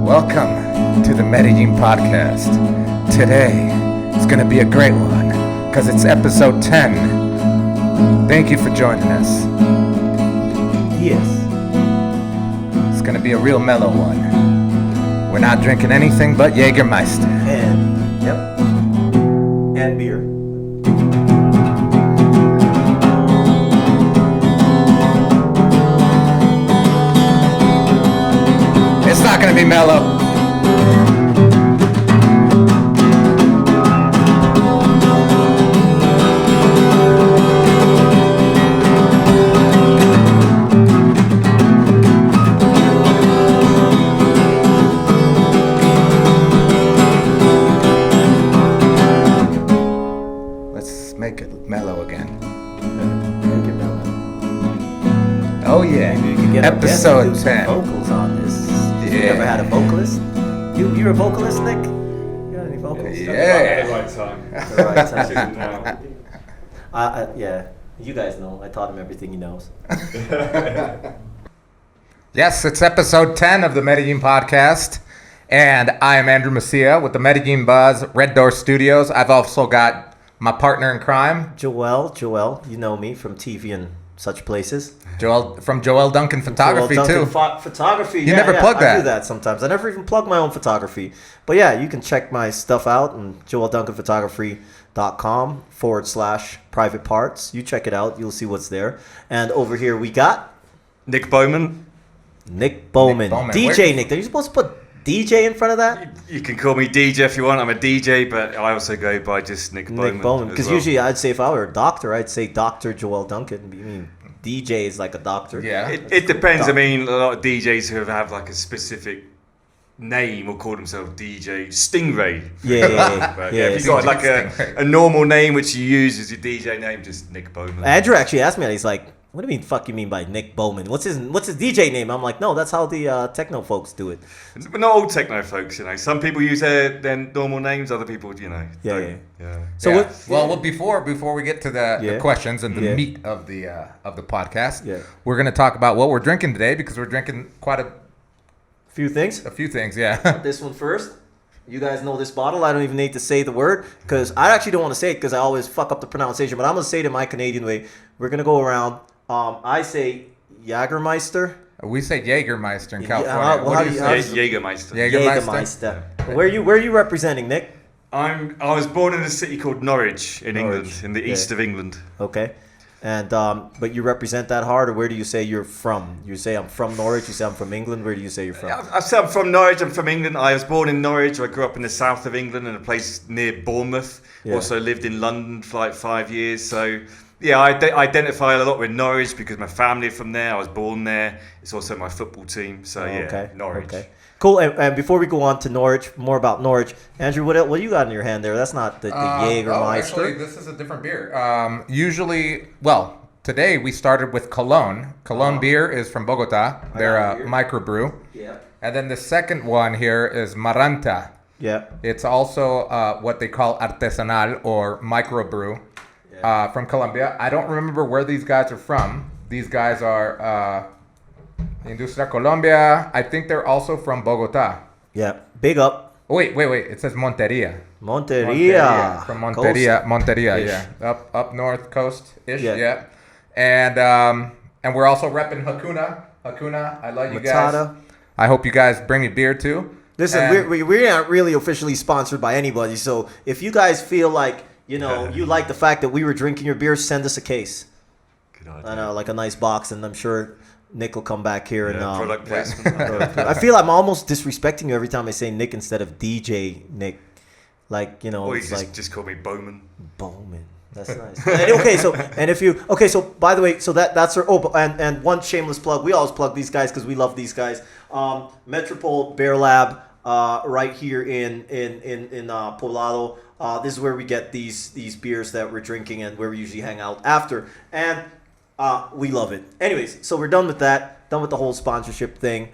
Welcome to the Medellin podcast. Today is going to be a great one because it's episode 10. Thank you for joining us. Yes. It's going to be a real mellow one. We're not drinking anything but Jagermeister. And beer. It's not going to be mellow. Let's make it mellow again. Make it mellow. Oh yeah, Maybe we can get our guest to episode do some 10. vocals on this. You Yeah. ever had a vocalist? You're a vocalist, Nick? You got any vocals? Yeah. At the right time. The right time. Didn't know. Yeah. You guys know. I taught him everything he knows. Yes, it's episode 10 of the Medellin podcast. And I am Andrew Macia with the Medellin Buzz, Red Door Studios. I've also got my partner in crime, Joel, you know me from TV and such places. Joel Duncan Photography, Joel Duncan too. Photography. You never plug I that. do that sometimes. I never even plug my own photography. But yeah, you can check my stuff out on joelduncanphotography.com/private parts. You check it out. You'll see what's there. And over here we got Nick Bowman. Nick Bowman. Bowman. DJ Nick. Are you supposed to put DJ in front of that? You can call me DJ if you want. I'm a DJ, but I also go by just Nick Bowman. Nick Bowman. as Because well. usually I'd say if I were a doctor, I'd say Dr. Joel Duncan. I mean, DJ is like a doctor. Yeah. It depends. I mean, a lot of DJs who have like a specific name will call themselves DJ Stingray. Yeah. But Yeah, if you got DJ like Stingray. a normal name which you use as your DJ name, just Nick Bowman. Andrew actually asked me that. He's like, "What do you mean? Fuck you mean by Nick Bowman? What's his DJ name?" I'm like, "No, that's how the techno folks do it." But not all techno folks, you know. Some people use their normal names. Other people, you know. Yeah, don't. Yeah. So Yeah. what? Well, before we get to the Yeah. questions and the Yeah. meat of the podcast, Yeah. we're going to talk about what we're drinking today because we're drinking quite a Few things. few things, yeah. This one first. You guys know this bottle. I don't even need to say the word because I actually don't want to say it because I always fuck up the pronunciation. But I'm gonna say it in my Canadian way. We're gonna go around. I say Jagermeister. We say Jagermeister in Yeah, California. well, What how do do you you- say? Jägermeister. Jägermeister. Where are you representing, Nick? I was born in a city called Norwich in Norwich, England, in the yeah. east of England. Okay. And but you represent that hard, or where do you say you're from? You say I'm from Norwich. You say I'm from England. Where do you say you're from? I said I'm from Norwich. I'm from England. I was born in Norwich. I grew up in the south of England in a place near Bournemouth. Yeah. Also lived in London for like 5 years. So yeah, I identify a lot with Norwich because my family are from there. I was born there. It's also my football team. So yeah, Okay. Norwich. Okay. Cool. And before we go on to Norwich, more about Norwich, Andrew, what do you got in your hand there? That's not the Jagermeister. Actually, this is a different beer. Today we started with Cologne. Cologne beer is from Bogota. They're got it a here. microbrew. Yeah. And then the second one here is Maranta. Yeah. It's also what they call artesanal or microbrew from Colombia. I don't remember where these guys are from. These guys are Industria Colombia. I think they're also from Bogota. Yeah. Big up. Oh, wait. It says Monteria. Monteria. From Monteria, Coast-ish. yeah. Up north coast-ish, Yeah. yeah. And we're also repping Hakuna. Hakuna, I love you guys. Matata. I hope you guys bring me beer too. Listen, And- we're not really officially sponsored by anybody, so if you guys feel like, you like the fact that we were drinking your beer, send us a case. Good idea. I know, like a nice box, and I'm sure Nick will come back here and Product placement. I feel I'm almost disrespecting you every time I say Nick instead of DJ Nick. Like, Or you it's like just call me Bowman. Bowman. That's nice. So by the way, so that's our and one shameless plug. We always plug these guys because we love these guys. Metropole Bear Lab, right here in Poblado. This is where we get these beers that we're drinking and where we usually hang out after. And we love it. Anyways, so we're done with that. Done with the whole sponsorship thing.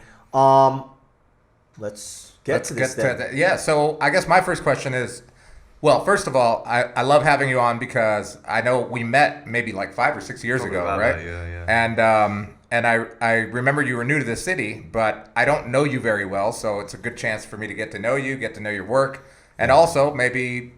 Let's get to this. Yeah, so I guess my first question is, well, first of all, I love having you on because I know we met maybe like 5 or 6 years Probably ago, about right? that, yeah. And and I remember you were new to the city, but I don't know you very well, so it's a good chance for me to get to know you, get to know your work, and also maybe,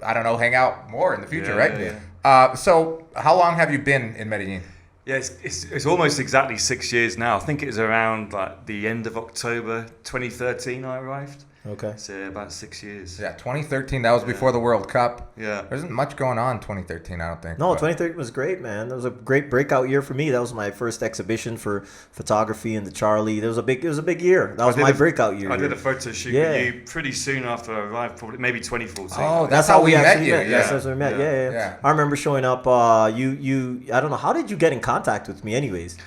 I don't know, hang out more in the future, right? Yeah. So how long have you been in Medellin? Yeah, it's almost exactly 6 years now. I think it was around like the end of October 2013 I arrived. Okay. So about 6 years. Yeah, 2013, that was before the World Cup. Yeah. There isn't much going on in 2013, I don't think. No, but- 2013 was great, man. That was a great breakout year for me. That was my first exhibition for photography in the Charlie. It was a big year. That was my breakout year. I did a photo shoot with you pretty soon after I arrived, probably maybe 2014. Oh, that's how we met actually you. met. Yeah. Yes, that's how we met. Yeah. I remember showing up. You. I don't know. How did you get in contact with me, anyways?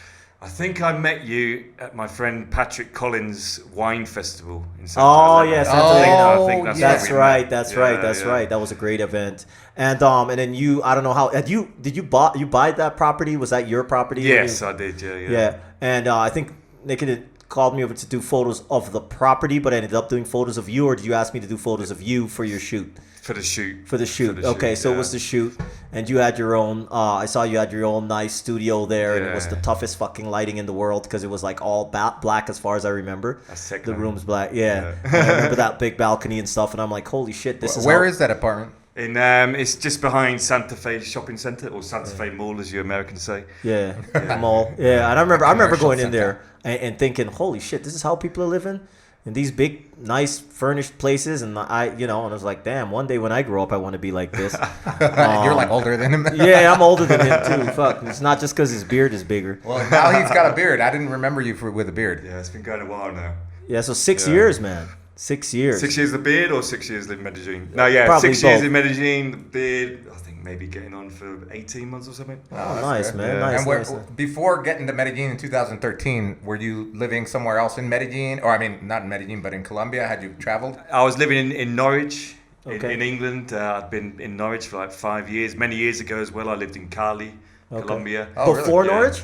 I think I met you at my friend Patrick Collins' wine festival in Santa Oh Elena. yeah, Santa Elena. I think that's That's where we right. met. That's Yeah, right. That's yeah. right. That was a great event. And then you. I don't know how. Did you buy that property? Was that your property? Yes, I did. Yeah. Yeah. And I think Nick had called me over to do photos of the property, but I ended up doing photos of you, or did you ask me to do photos of you for your shoot? For the shoot. For the shoot. Okay, so it was the shoot, and you had your own. I saw you had your own nice studio there, and it was the toughest fucking lighting in the world because it was like all black as far as I remember. That's Techno. The room's black. Yeah. And I remember that big balcony and stuff, and I'm like, holy shit, this is. Where is that apartment? It's just behind Santa Fe Shopping Center, or Santa Fe Mall, as you Americans say. Yeah, the mall. Yeah, and I remember going in there and thinking, holy shit, this is how people are living in these big, nice, furnished places. And and I was like, damn, one day when I grow up, I want to be like this. You're like older than him. Yeah, I'm older than him too. Fuck, it's not just because his beard is bigger. Well, now he's got a beard. I didn't remember you with a beard. Yeah, it's been going a while now. Yeah, so 6 years, man. 6 years. 6 years the beard, or 6 years in Medellin? No, yeah, Probably 6 years both. in Medellin, the beard, I think maybe getting on for 18 months or something. Oh, that's nice, good. man. Yeah. Nice, And nice. before getting to Medellin in 2013, were you living somewhere else in Medellin? Or, I mean, not in Medellin, but in Colombia? Had you traveled? I was living in Norwich, Okay. in England. I'd been in Norwich for like 5 years. Many years ago as well, I lived in Cali, Colombia. Oh, really? Before Yeah. Norwich?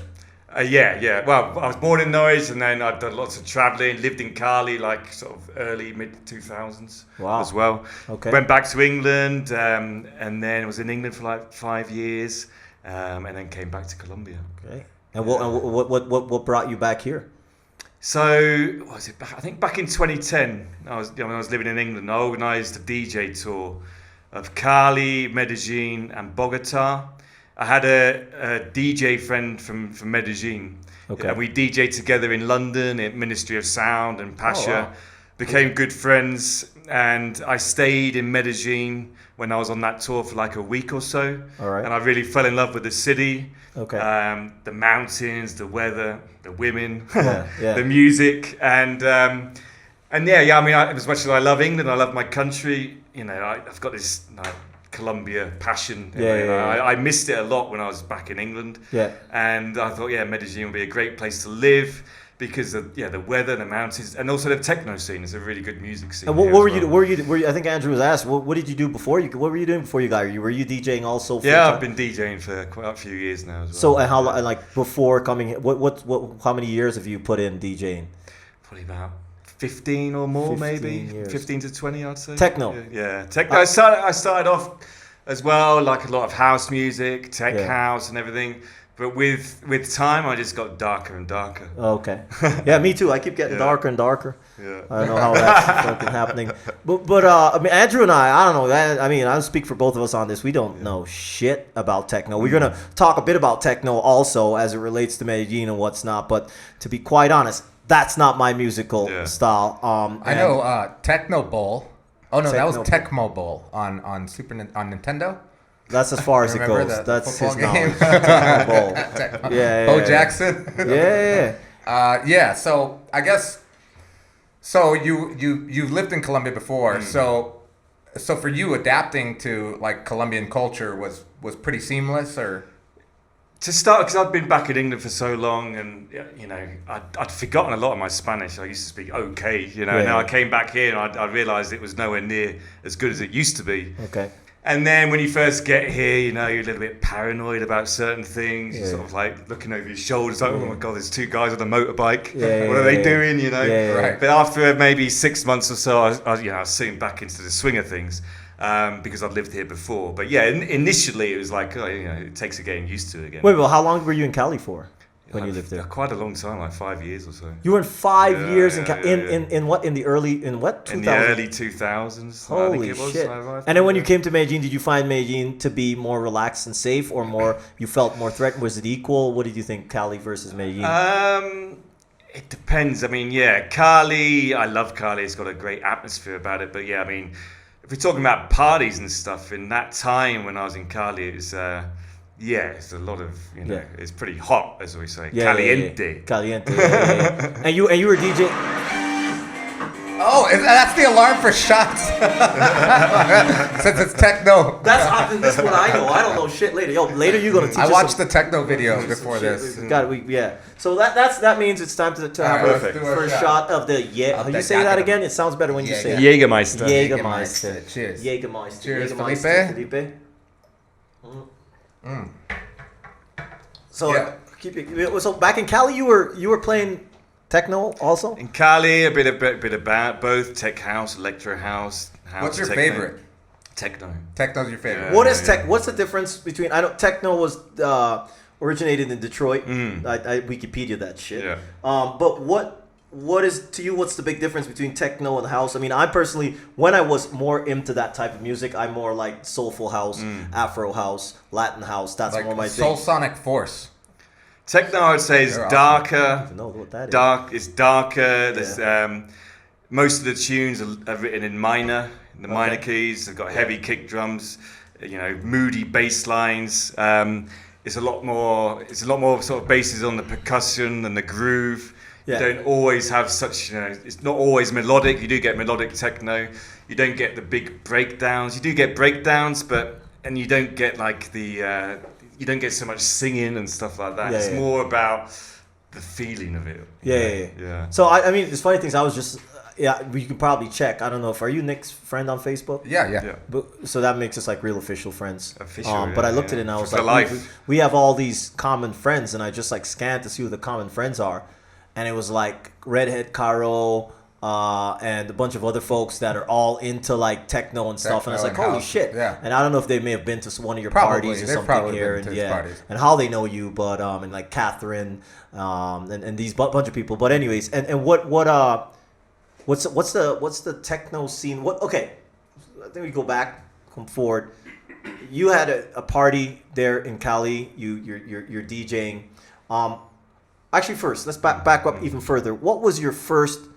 Yeah. Well, I was born in Norwich, and then I'd done lots of travelling. Lived in Cali, like sort of early mid 2000s. Wow. As well. Okay. Went back to England, and then was in England for like 5 years, and then came back to Colombia. Okay. And what brought you back here? So what was it? I think back in 2010, when I was living in England, I organised a DJ tour of Cali, Medellin, and Bogota. I had a DJ friend from Medellin. Okay. And we DJed together in London at Ministry of Sound and Pasha. wow. Became good friends, and I stayed in Medellin when I was on that tour for like a week or so. All right. And I really fell in love with the city. Okay. The mountains, the weather, the women, Yeah. the music, and I mean, as much as I love England, I love my country. I've got this Colombia passion. Yeah. I missed it a lot when I was back in England. Yeah. And I thought, Medellin would be a great place to live because of the weather, the mountains, and also the techno scene is a really good music scene. And what here were as you? well. Were you? I think Andrew was asked. What did you do before you? What were you doing before you got here? Were you DJing also? Yeah, full-time? I've been DJing for quite a few years now as well. So and how long? Like before coming? What? How many years have you put in DJing? Probably about 15 or more, 15 maybe years. 15 to 20, I'd say. Techno. Yeah. Techno. I started off as well, like a lot of house music, tech Yeah. house, and everything. But with time, I just got darker and darker. Okay. Yeah, me too. I keep getting darker and darker. Yeah. I don't know how that's fucking happening. But I mean, Andrew and I don't know. I mean, I'll speak for both of us on this. We don't know shit about techno. We're going to talk a bit about techno also as it relates to Medellin and what's not. But to be quite honest, that's not my musical style. I know Techno Bowl. Oh, no, that was Techno- Tecmo Bowl on Nintendo. That's as far as it Remember goes. the That's football his game? knowledge. Techno Bowl. Yeah. Bo Jackson. Yeah. So I guess you've lived in Colombia before, so for you adapting to like Colombian culture was pretty seamless, or To start, because I'd been back in England for so long, and I'd forgotten a lot of my Spanish. I used to speak okay, Now I came back here and I realised it was nowhere near as good as it used to be. Okay. And then when you first get here, you're a little bit paranoid about certain things. You're sort of like looking over your shoulders, like, oh my God, there's two guys on a motorbike. What are they doing, Yeah. Right. But after maybe 6 months or so, I was sitting back into the swing of things because I'd lived here before. But yeah, initially it was like, it takes a getting used to it again. Wait, well, how long were you in Cali for? when you lived there? Quite a long time, like 5 years or so. You were in 5 years in what in the 2000s? In the early 2000s. Holy shit! And then when you came to Medellin, did you find Medellin to be more relaxed and safe, or more you felt more threatened? Was it equal? What did you think, Cali versus Medellin? It depends. I mean, yeah, Cali. I love Cali. It's got a great atmosphere about it. But yeah, I mean, if we're talking about parties and stuff, in that time when I was in Cali, it was. It's a lot of, it's pretty hot, as we say. Caliente. Caliente. And you were DJ. Oh, that's the alarm for shots. Since it's techno. That's what I know. I don't know shit later. Later you're gonna teach us. I watched the techno video before this. So that means it's time to have a first shot of the How you say that again? It sounds better when you say it. Jagermeister. Cheers. Jagermeister. Cheers, Felipe. So back in Cali, you were playing techno also. In Cali, a bit about both tech house, electro house. What's your techno. favorite? Techno. Techno's your favorite. What is tech? What's the difference between? I know techno was originated in Detroit. I Wikipedia that shit. Yeah. But what is to you? What's the big difference between techno and house? I mean, I personally, when I was more into that type of music, I'm more like soulful house, Afro house, Latin house. That's like more my Soul thing. Sonic Force. Techno, I would say, is darker. I don't even know what that is. It's darker. There's most of the tunes are written in minor, the minor keys. They've got heavy kick drums, moody bass lines. It's a lot more sort of bases on the percussion and the groove. Yeah. You don't always have such, it's not always melodic. You do get melodic techno. You don't get the big breakdowns. You do get breakdowns, and you don't get like you don't get so much singing and stuff like that. It's more about the feeling of it. Yeah. So I mean, it's funny things. I was just you can probably check. I don't know are you Nick's friend on Facebook? Yeah. But, so that makes us like real official friends. Official. But I looked at it and I was like, we have all these common friends, and I just like scanned to see who the common friends are, and it was like Redhead Caro. And a bunch of other folks that are all into like techno and stuff, and I was like, "Holy shit!" Yeah. And I don't know if they may have been to one of your Probably. parties or They've something probably here, been to and his parties. and how they know you, but and like Catherine, and these bunch of people. But anyways, and what's the techno scene? Okay, I think we come forward. You had a party there in Cali. You're DJing. Actually, first let's back up even further. What was your first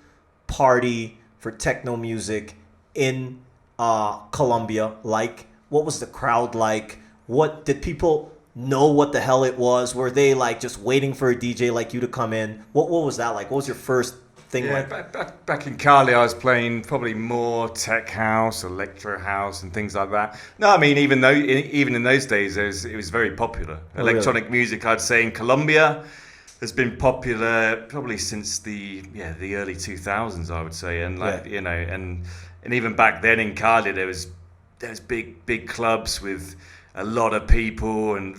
party for techno music in Colombia like? What was the crowd like? What did people know what the hell it was? Were they like just waiting for a DJ like you to come in? What was that like? What was your first thing like? Back in Cali, I was playing probably more tech house, electro house, and things like that. No, I mean even in those days, it was very popular. Electronic music, I'd say, in Colombia has been popular probably since the early 2000s, I would say, and and even back then in Cali there was big clubs with a lot of people and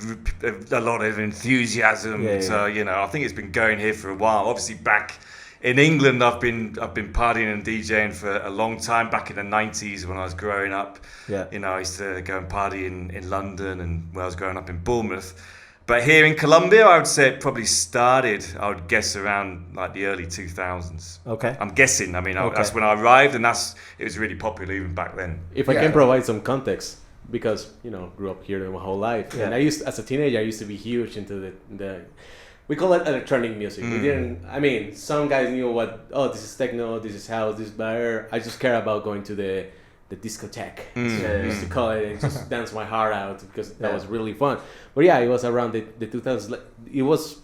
a lot of enthusiasm. So I think it's been going here for a while. Obviously back in England, I've been partying and DJing for a long time. Back in the 90s when I was growing up, I used to go and party in London and when I was growing up in Bournemouth. But here in Colombia, I would say it probably started, I would guess, around like the early 2000s. Okay. I'm guessing. I mean, that's when I arrived, and it was really popular even back then. If I can provide some context, because, grew up here my whole life. Yeah. And as a teenager, I used to be huge into the we call it electronic music. We didn't, some guys knew this is techno, this is house, this is better. I just care about going to the discotheque. I used to call it, and just dance my heart out because that was really fun. But it was around the 2000s. It was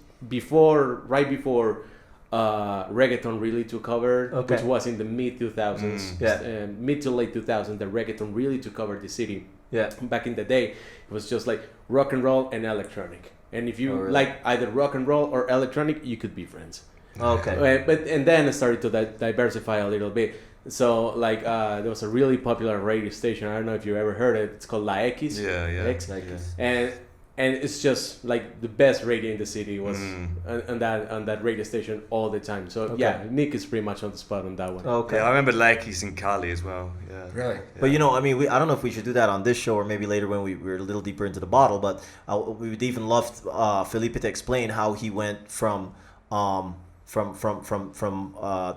right before reggaeton really took over, which was in the mid 2000s. Mid to late 2000s, the reggaeton really took over the city. Yeah. Back in the day, it was just like rock and roll and electronic. And if you like either rock and roll or electronic, you could be friends. Okay. And then it started to diversify a little bit. So there was a really popular radio station. I don't know if you ever heard it. It's called La X. Yeah. X. And and it's just like the best radio in the city was on that radio station all the time. So yeah, Nick is pretty much on the spot on that one. Okay. Yeah, I remember Lakey's in Cali as well. Yeah. Really? But you know, I mean, I don't know if we should do that on this show or maybe later when we're a little deeper into the bottle. But we would even love Felipe to explain how he went from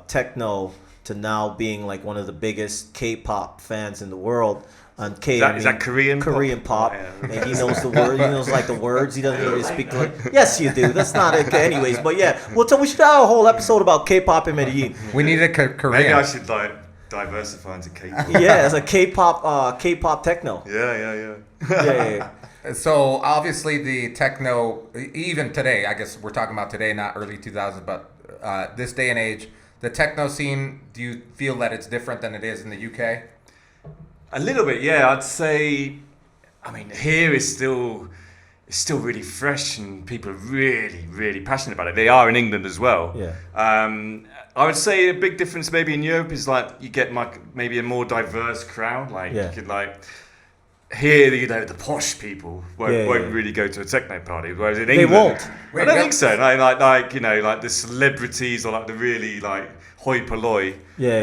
techno to now being like one of the biggest K-pop fans in the world. And Is that Korean? Korean pop. Oh, yeah. And he knows the word. He knows like the words. He doesn't really speak like. Yes, you do. That's not it. Anyways, but yeah. Well, we should have a whole episode about K-pop in Medellin. We need a Korean. Maybe I should like diversify into K-pop. Yeah, it's a K-pop techno. Yeah. So obviously the techno, even today, I guess we're talking about today, not early 2000s, but this day and age, the techno scene, do you feel that it's different than it is in the UK? A little bit, yeah. I'd say, I mean, here is still really fresh, and people are really, really passionate about it. They are in England as well. Yeah. I would say a big difference maybe in Europe is like you get maybe a more diverse crowd. Like you could like here, you know, the posh people won't really go to a techno party, whereas in England They won't. I don't think so. Like you know, like the celebrities or like the really like hoi polloi. Yeah,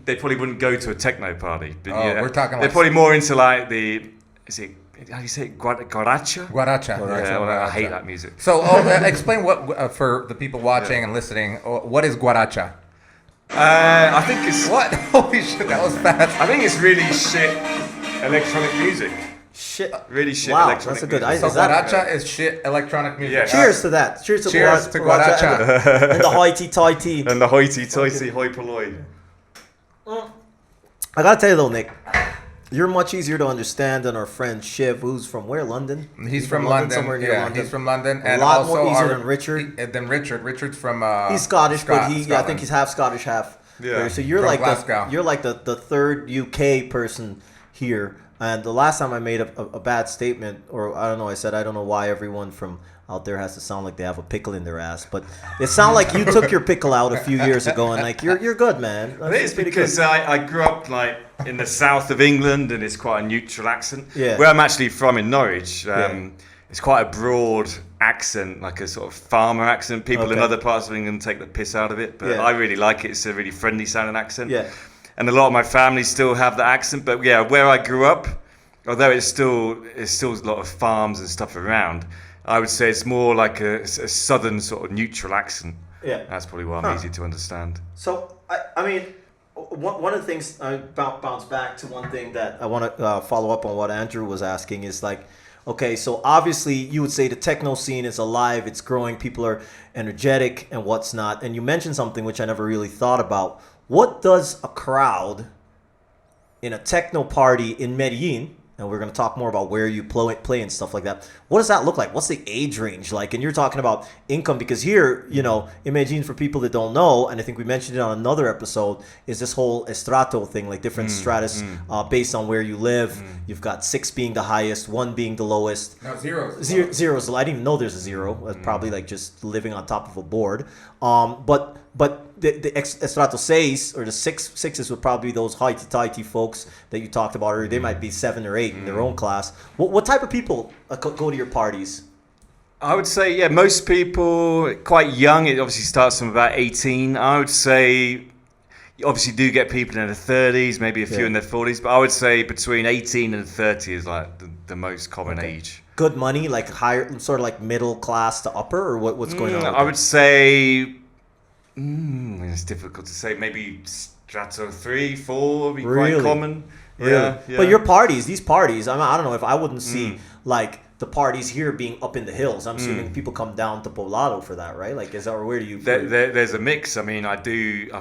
They probably wouldn't go to a techno party. But we're talking. They're probably more into like how do you say it? Guaracha? Guaracha. Yeah, I hate that music. So explain what for the people watching and listening. What is guaracha? I think it's What? Holy shit, that was fast. I think it's really shit electronic music. Shit. Really shit Wow, electronic that's a good. music. So Is that- guaracha is shit electronic music. Yeah. Cheers to that. Cheers to guaracha. and the hoity-toity. And the hoity-toity hoi polloi. I gotta tell you though, Nick, you're much easier to understand than our friend Shiv, who's from where? London? He's from London. somewhere near Yeah, London. he's from London. A And lot also more easier than Richard. Than Richard. Richard's from. He's Scottish, but I think Scotland. he's half Scottish, half. Yeah. So you're From like Glasgow. you're like the third UK person here. And the last time I made a bad statement, or I don't know, I said I don't know why everyone from out there has to sound like they have a pickle in their ass, but it sounded like you took your pickle out a few years ago, and like you're good, man. I think it's because I grew up like in the south of England, and it's quite a neutral accent. Yeah. Where I'm actually from in Norwich, it's quite a broad accent, like a sort of farmer accent. People in other parts of England take the piss out of it, but I really like it. It's a really friendly sounding accent. Yeah. And a lot of my family still have that accent, but yeah, where I grew up, although it's still a lot of farms and stuff around, I would say it's more like a southern sort of neutral accent. Yeah. That's probably why I'm easy to understand. So I mean, one of the things I bounce back to one thing that I want to follow up on what Andrew was asking is like, okay, so obviously you would say the techno scene is alive, it's growing, people are energetic and what's not, and you mentioned something which I never really thought about. What does a crowd in a techno party in Medellin, and we're going to talk more about where you play and stuff like that, what does that look like? What's the age range like? And you're talking about income, because here, you know, in Medellin, for people that don't know, and I think we mentioned it on another episode, is this whole estrato thing, like different stratus based on where you live. You've got 6 being the highest, 1 being the lowest. No, zeros. Zeros. I didn't even know there's a 0. It's probably like just living on top of a board. But the estrato 6 or the sixes would probably be those hoity-toity folks that you talked about, or they might be 7 or 8 in their own class. What type of people go to your parties? I would say, yeah, most people quite young. It obviously starts from about 18. I would say you obviously do get people in their 30s, maybe a few in their 40s, but I would say between 18 and 30 is like the most common age. Good money, like higher, sort of like middle class to upper, or what's going on? I would say it's difficult to say. Maybe strato 3, 4 would be quite common. Really? Yeah. But your parties, these parties, I don't know if I wouldn't see like the parties here being up in the hills. I'm assuming people come down to Poblado for that, right? Like, is that, or where do you? There's a mix. I mean, I've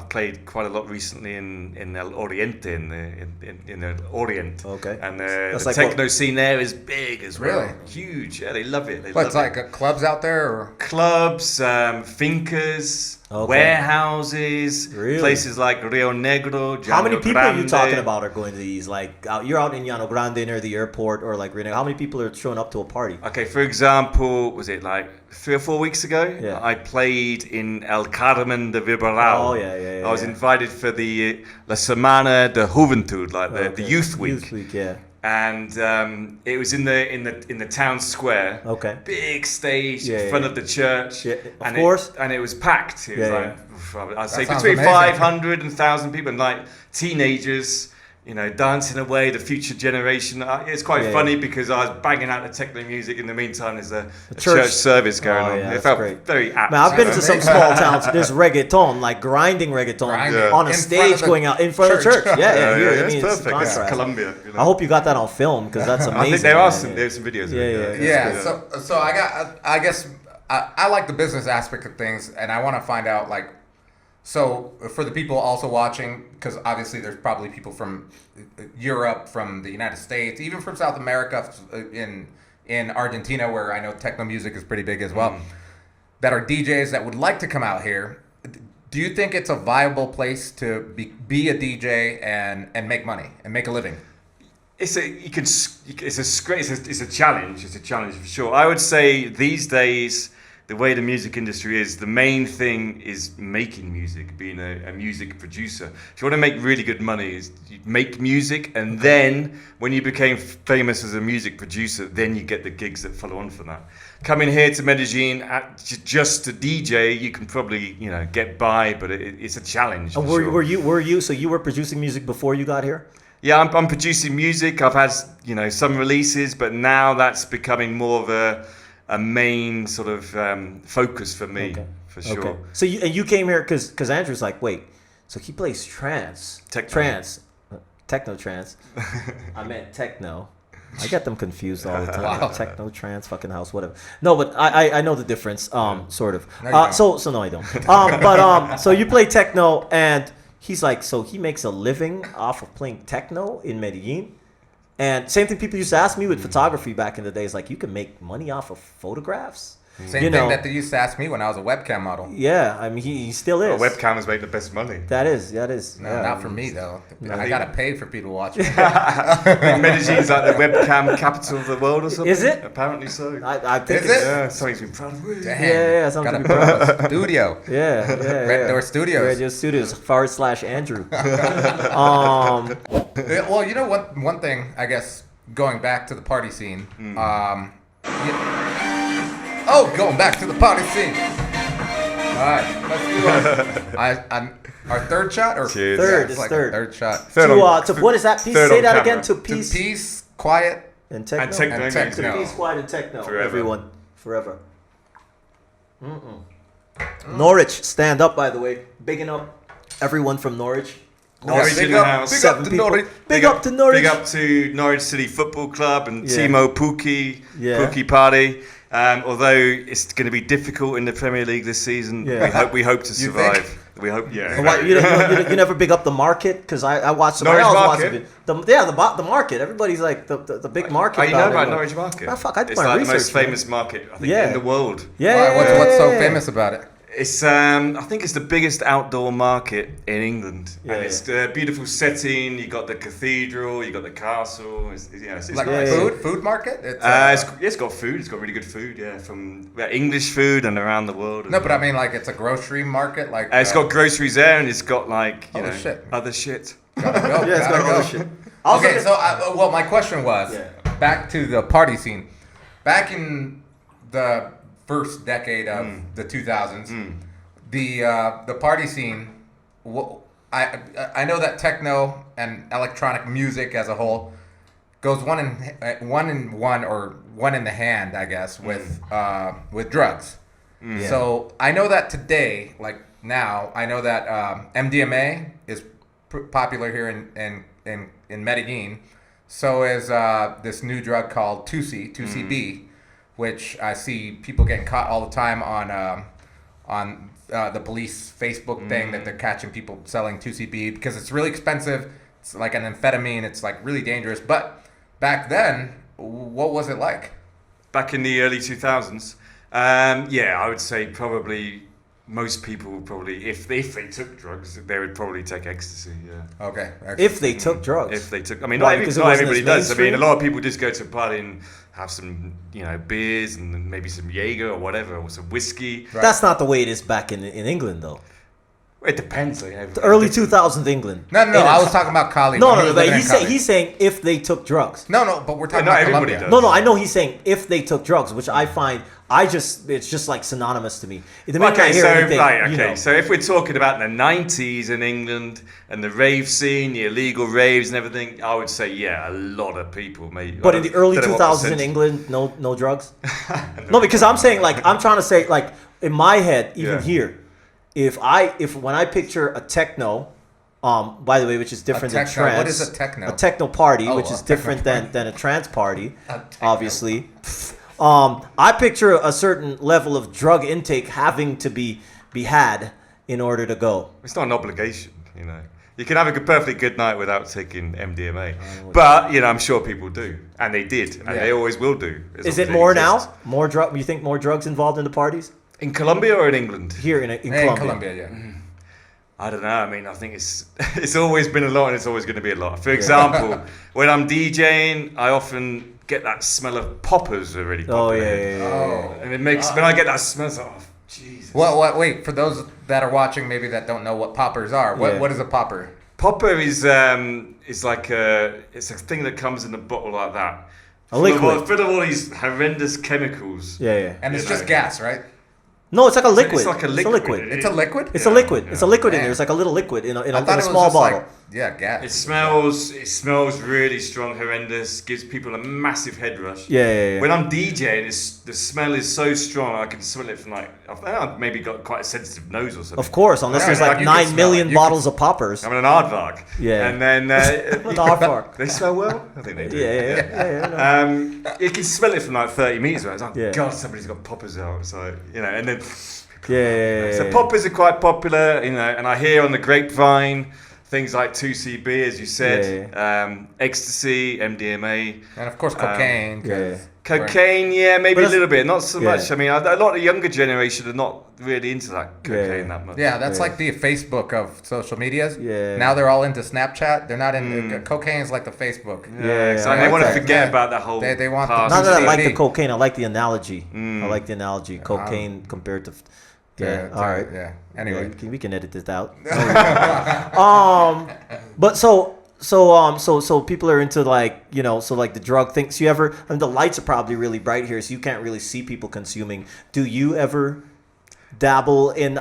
played quite a lot recently in El Oriente, in the Orient. Okay. And That's the like techno scene there is big as well. Really? Huge. Yeah, they love it. It's like clubs out there, or Clubs, fincas, warehouses, places like Rio Negro, How many Llano people are you Grande. talking about are going to these? Like, you're out in Llano Grande near the airport, or like Rio Negro. How many people are showing up to a party? Okay, for example, was it like 3 or 4 weeks ago? Yeah. I played in El Carmen de Bilbao. Oh, yeah. I was invited for the La Semana de Juventud, like the Youth Week. Youth Week, yeah. and it was in the town square. Okay. Big stage Yeah, in front yeah. of the church. Yeah, of and course. and it was packed. It was Yeah, like I'd say sounds between amazing. 500 and 1,000 people, and like teenagers. You know, dancing away, the future generation. It's quite Yeah, funny yeah. because I was banging out the techno music. In the meantime, there's a church- church service going Oh, on. yeah, It that's felt great. very apt. Man, I've been you to know? some small towns. There's reggaeton, like grinding reggaeton Grinding. Yeah. on a In front stage of the going out in front of the church. church. Yeah, here, I it's mean, perfect. It's contrast. Colombia. You know? I hope you got that on film because that's amazing. I think there man. are there's some videos. Yeah, of it, yeah. Yeah, so I guess I like the business aspect of things, and I want to find out like, so for the people also watching, because obviously there's probably people from Europe, from the United States, even from South America, in Argentina, where I know techno music is pretty big as well, that are DJs that would like to come out here. Do you think it's a viable place to be a DJ and make money and make a living? It's a challenge. It's a challenge for sure. I would say these days, the way the music industry is, the main thing is making music, being a music producer. If you want to make really good money, is you make music, and then when you became famous as a music producer, then you get the gigs that follow on from that. Coming here to Medellin just to DJ, you can probably get by, but it's a challenge. And for sure. were you? So you were producing music before you got here? Yeah, I'm producing music. I've had some releases, but now that's becoming more of a main sort of focus for me, for sure. Okay. So you came here because Andrew's like, wait, so he plays trance, techno trance. I meant techno. I get them confused all the time. Wow. Techno, trance, fucking house, whatever. No, but I know the difference, sort of. No, you don't. So no, I don't. So you play techno, and he's like, so he makes a living off of playing techno in Medellin. And same thing people used to ask me with photography back in the days, like, you can make money off of photographs. Same thing that they used to ask me when I was a webcam model. Yeah, I mean, he still is. Webcams make the best money. That is. No, Yeah. not for me though. I gotta pay for people watching. Medellin's like the webcam capital of the world or something. Is it? Apparently so. I think Is it's, it? Yeah, something's been proud of. Damn. Yeah, something Gotta to be proud of. put studio. Yeah. Red Door Studios. Radio Studios /Andrew. Well, you know what? One thing, I guess, going back to the party scene. Going back to the party scene. All right, let's do our third shot or Cheers. Third, it's it's like third. a third shot. To what is that? Please third say on that camera. again. To To peace peace, quiet, and techno. And techno. and music. techno. Peace, quiet, and techno. Forever. Everyone, forever. Norwich, stand up. By the way, bigging up everyone from Norwich. Norwich big in the up, house. big Seven up to people. Norwich. Big up to Norwich. Big up to Norwich City Football Club and Yeah. Timo Pukki, Yeah. Pukki Party. Although it's going to be difficult in the Premier League this season, Yeah. we hope to You survive. think? We hope, yeah. Why, you never big up the market? Because I watched some. Norwich I always Market? watch the market. Everybody's like the big market. Oh, you know down about there. Norwich Market? Ah, fuck, I did It's my like the most research, man. famous market, I think, Yeah. in the world. Yeah. What's so famous about it? It's I think it's the biggest outdoor market in England, Yeah, and it's a beautiful setting. You got the cathedral, you got the castle. It's Like nice. food market? It's got food. It's got really good food. Yeah, from English food and around the world. No, but I mean, like, it's a grocery market. Like, It's got groceries there, and it's got like Other shit. other shit. gotta go. Yeah, it's gotta got go. other shit. Okay, so my question was back to the party scene. Back in the first decade of the 2000s, the party scene. I know that techno and electronic music as a whole goes one in the hand, I guess, with drugs. So I know that today, like now, I know that MDMA is popular here in Medellin. So is this new drug called 2CB, which I see people getting caught all the time on the police Facebook thing that they're catching people selling 2CB because it's really expensive. It's like an amphetamine. It's like really dangerous. But back then, what was it like? Back in the early 2000s, I would say probably most people would probably, if they took drugs, they would probably take ecstasy. Yeah. Okay. If they took drugs. If they took, I mean, Why? not Because it not wasn't everybody as does. I mean, a mainstream? lot of people just go to a party and have some, beers and maybe some Jaeger or whatever, or some whiskey. Right. That's not the way it is back in England, though. It depends. Like, The early 2000s England. No, I was talking about Cali. No, when he was living in Cali. he's saying if they took drugs. No, but we're talking not about everybody Colombia. does. No, I know he's saying if they took drugs, which I find it's just like synonymous to me. The minute I Okay, hear so anything, you know. so if we're talking about the 90s in England and the rave scene, the illegal raves and everything, I would say a lot of people maybe. But in the early 2000s in England, no drugs. No, because I'm saying I'm trying to say in my head, even here, if when I picture a techno, by the way, which is different than techno? trance. What is a techno? A techno party, which is a different techno than a trance party, obviously. I picture a certain level of drug intake having to be had in order to go. It's not an obligation, you know. You can have a perfectly good night without taking MDMA, but I'm sure people do, and they did, and they always will do. Is it more now? More drug? You think more drugs involved in the parties? In Colombia or in England? Here in Colombia. In Colombia, yeah. I don't know. I mean, I think it's always been a lot, and it's always going to be a lot. For example, when I'm DJing, I often get that smell of poppers already. Oh yeah. Oh. And it makes when I get that smell, it's like, oh Jesus. Well, wait. For those that are watching, maybe that don't know what poppers are. What is a popper? Popper is like it's a thing that comes in a bottle like that. A liquid. Full of all these horrendous chemicals. Yeah. And it's just gas, right? No, it's like a liquid. It's like a liquid. It's a liquid. It's a liquid. It's a liquid in there. It's like a little liquid in a small bottle. Gas. It smells really strong, horrendous. Gives people a massive head rush. Yeah. When I'm DJing, the smell is so strong I can smell it from I've maybe got quite a sensitive nose or something. Of course, unless there's you like can 9 smell million it. bottles of poppers. I'm an aardvark. Yeah. And then An aardvark. they smell well. I think they do. Yeah. You can smell it from like 30 meters away. It's like, Yeah. God, somebody's got poppers out. So and then. Yeah. So poppers are quite popular, and I hear on the grapevine things like 2CB, as you said, ecstasy, MDMA, And of course, cocaine. cocaine. Maybe a little bit, not so Yeah. much. I mean, a lot of younger generation are not really into that cocaine that much. Yeah, that's like the Facebook of social medias. Yeah. Now they're all into Snapchat. They're not in cocaine is like the Facebook. So I they like want to that. forget about that whole. They want the- past. Not that I CB. like the cocaine. I like the analogy. I like the analogy. Cocaine compared to. Yeah. All right. Yeah. Anyway. Yeah, we can edit this out. But so people are into the drug things. You ever? And the lights are probably really bright here, so you can't really see people consuming. Do you ever dabble in?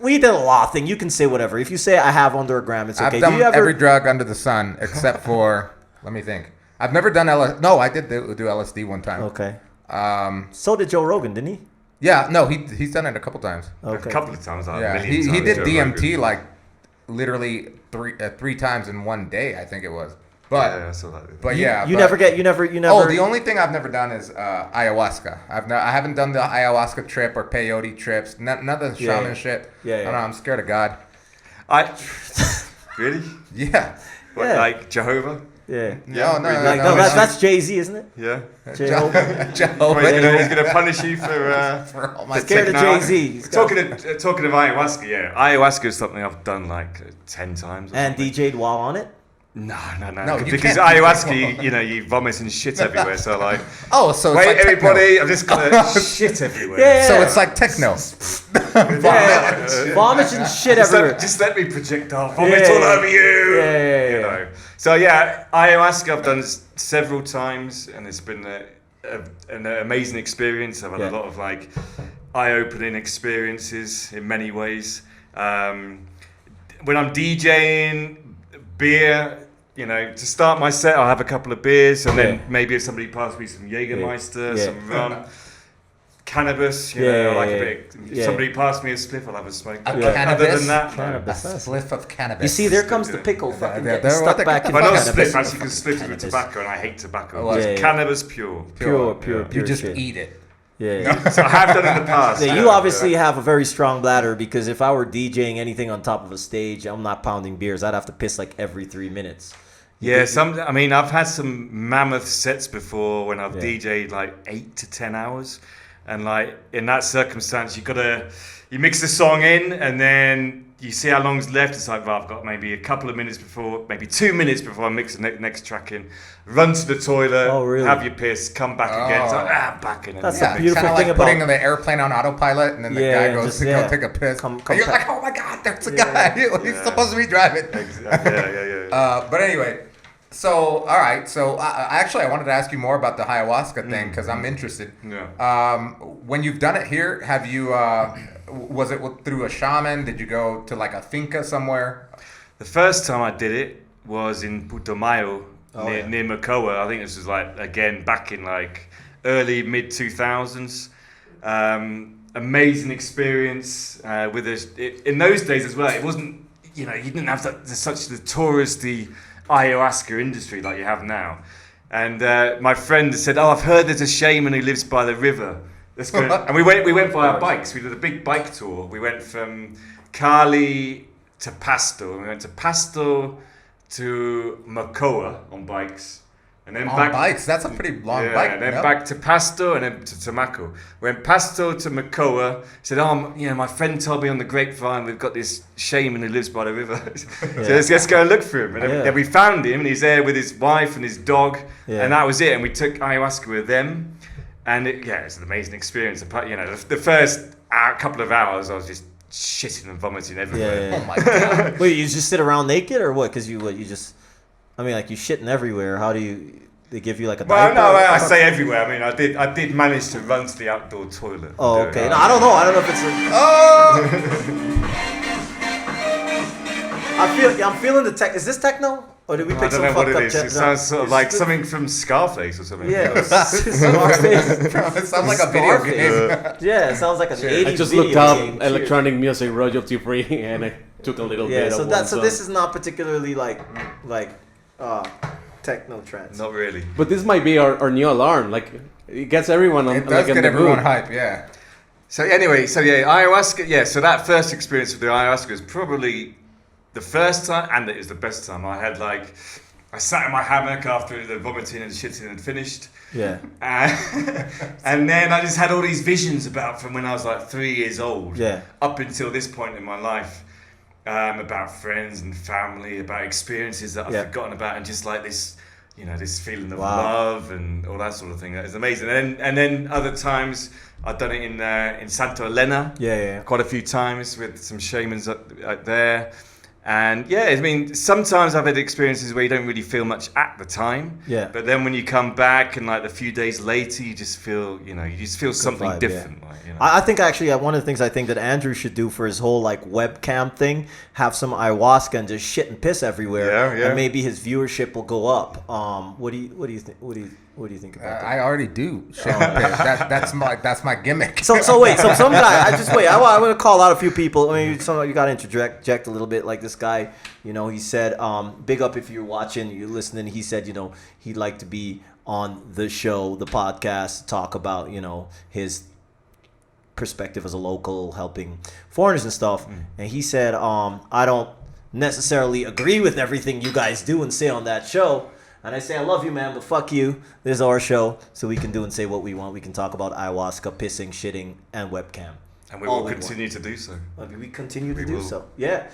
We did a lot thing. You can say whatever. If you say I have under a gram, it's okay. I've done do you ever? every drug under the sun except for. Let me think. I've never done LSD. No, I did do LSD one time. Okay. Um. So did Joe Rogan, didn't he? Yeah. No. He's done it a couple times. Okay. A couple of times, like a Yeah. million He times, did Joe DMT Rogan. like literally three times in one day. I think it was. But Yeah, I saw that. but You but- never. Oh, the only thing I've never done is ayahuasca. I haven't done the ayahuasca trip or peyote trips. None of the shaman shit. Yeah. I don't know. I'm scared of God. Really? Yeah. What, Yeah. like Jehovah? Yeah. No. Like, no, that's Jay-Z, isn't it? Yeah. Jehovah. Jehovah. He's gonna punish you for. For all my Scared of Techno. Jay-Z. Talking of ayahuasca, ayahuasca is something I've done like 10 times. or And something. DJ'd while on it? No, you because can't- ayahuasca, you vomit and shit everywhere. So like, Oh, so it's wait, like techno. everybody, I'm just gonna shit everywhere. Yeah. So it's like techno. Yeah. Vomit and shit everywhere. Just let me projectile vomit Yeah. all over you. Yeah. You know. So ayahuasca I've done several times, and it's been an amazing experience. I've had a lot of like eye-opening experiences in many ways. When I'm DJing, beer. To start my set, I'll have a couple of beers, and then maybe if somebody passes me some Jagermeister, some rum, cannabis, I like a bit. If somebody passes me a spliff, I'll have a smoke. Other than that, no. A spliff of cannabis. You see, there comes the pickle fucking Yeah, getting they're- stuck what back the in But fuck not is spliff, this? actually, because spliff is with Cannabis. tobacco, and I hate tobacco. Oh, It's yeah. cannabis pure. Pure You just shit. eat it. Yeah. So I have done in the past. Yeah, you obviously have a very strong bladder, because if I were DJing anything on top of a stage, I'm not pounding beers. I'd have to piss like every 3 minutes. Yeah, I've had some mammoth sets before when I've Yeah. DJ'd like 8 to 10 hours. And like in that circumstance, you mix the song in, and then you see how long's left. It's like, well, I've got maybe a couple of minutes before, maybe 2 minutes before I mix the next track in. Run to the toilet, have your piss, come back again. It's like, back in. That's Yeah, a beautiful kind of thing like about putting the airplane on autopilot, and then the guy goes just, to go take a piss. Come and you're back. like, oh my god, there's a guy. He's supposed to be driving. But anyway, so all right. So actually, I wanted to ask you more about the ayahuasca thing because I'm interested. Yeah. When you've done it here, have you? Was it through a shaman? Did you go to like a finca somewhere? The first time I did it was in Putumayo, near Mocoa. I think this was like, again, back in like early, mid 2000s. Amazing experience with us. In those days as well, it wasn't, you didn't have such the touristy ayahuasca industry like you have now. And my friend said, I've heard there's a shaman who lives by the river. Let's go. And we went by our bikes. We did a big bike tour. We went from Cali to Pasto. We went to Pasto to Mocoa on bikes. And then on bikes? That's a pretty long bike. And then back to Pasto and then to Tumaco. We went Pasto to Mocoa. Said, my friend told me on the grapevine we've got this shaman who lives by the river. So let's go and look for him. And then we found him, and he's there with his wife and his dog. Yeah. And that was it. And we took ayahuasca with them. And it's an amazing experience. The first couple of hours, I was just shitting and vomiting everywhere. Yeah. Oh my god! Wait, you just sit around naked or what? Because you shitting everywhere. How do you? They give you like a diaper? Well, no, I say everywhere. I mean, I did manage to run to the outdoor toilet. Oh, okay. No, I don't know. I don't know if it's. I'm feeling the tech. Is this techno? Or did we pick some fucked up? I don't know what it is. It sounds sort of like something from Scarface or something. Yeah, Scarface. It sounds like a video game. Yeah, it sounds like an 80s I just video looked up game. electronic music royalty free, and I took a little bit of one. So this is not particularly like techno trance. Not really. But this might be our new alarm. Like, it gets everyone on. It does get everyone hype. Yeah. So anyway, ayahuasca. Yeah, so that first experience with the ayahuasca is probably the first time, and it was the best time. I sat in my hammock after the vomiting and shitting had finished. Yeah. And then I just had all these visions about from when I was like 3 years old. Yeah. Up until this point in my life, about friends and family, about experiences that I've forgotten about, and just like this, this feeling of love and all that sort of thing. That is amazing. And then other times I've done it in Santa Elena. Yeah. Quite a few times with some shamans out there. And I mean, sometimes I've had experiences where you don't really feel much at the time. Yeah. But then when you come back and like a few days later, you just feel, something vibe, different. yeah. Like, I think actually one of the things I think that Andrew should do for his whole like webcam thing, have some ayahuasca and just shit and piss everywhere. Yeah. And maybe his viewership will go up. What do you think? What do you think about that? I already do shit and piss. That's my gimmick. So wait, so some guy, I want to call out a few people. I mean, you got to interject a little bit. Like this guy, he said, big up if you're watching, you're listening. He said, he'd like to be on the show, the podcast, talk about, his perspective as a local, helping foreigners and stuff. And he said, I don't necessarily agree with everything you guys do and say on that show. And I say, I love you, man, but fuck you. This is our show, so we can do and say what we want. We can talk about ayahuasca, pissing, shitting, and webcam. And we will continue to do so. We continue to do so. Yeah.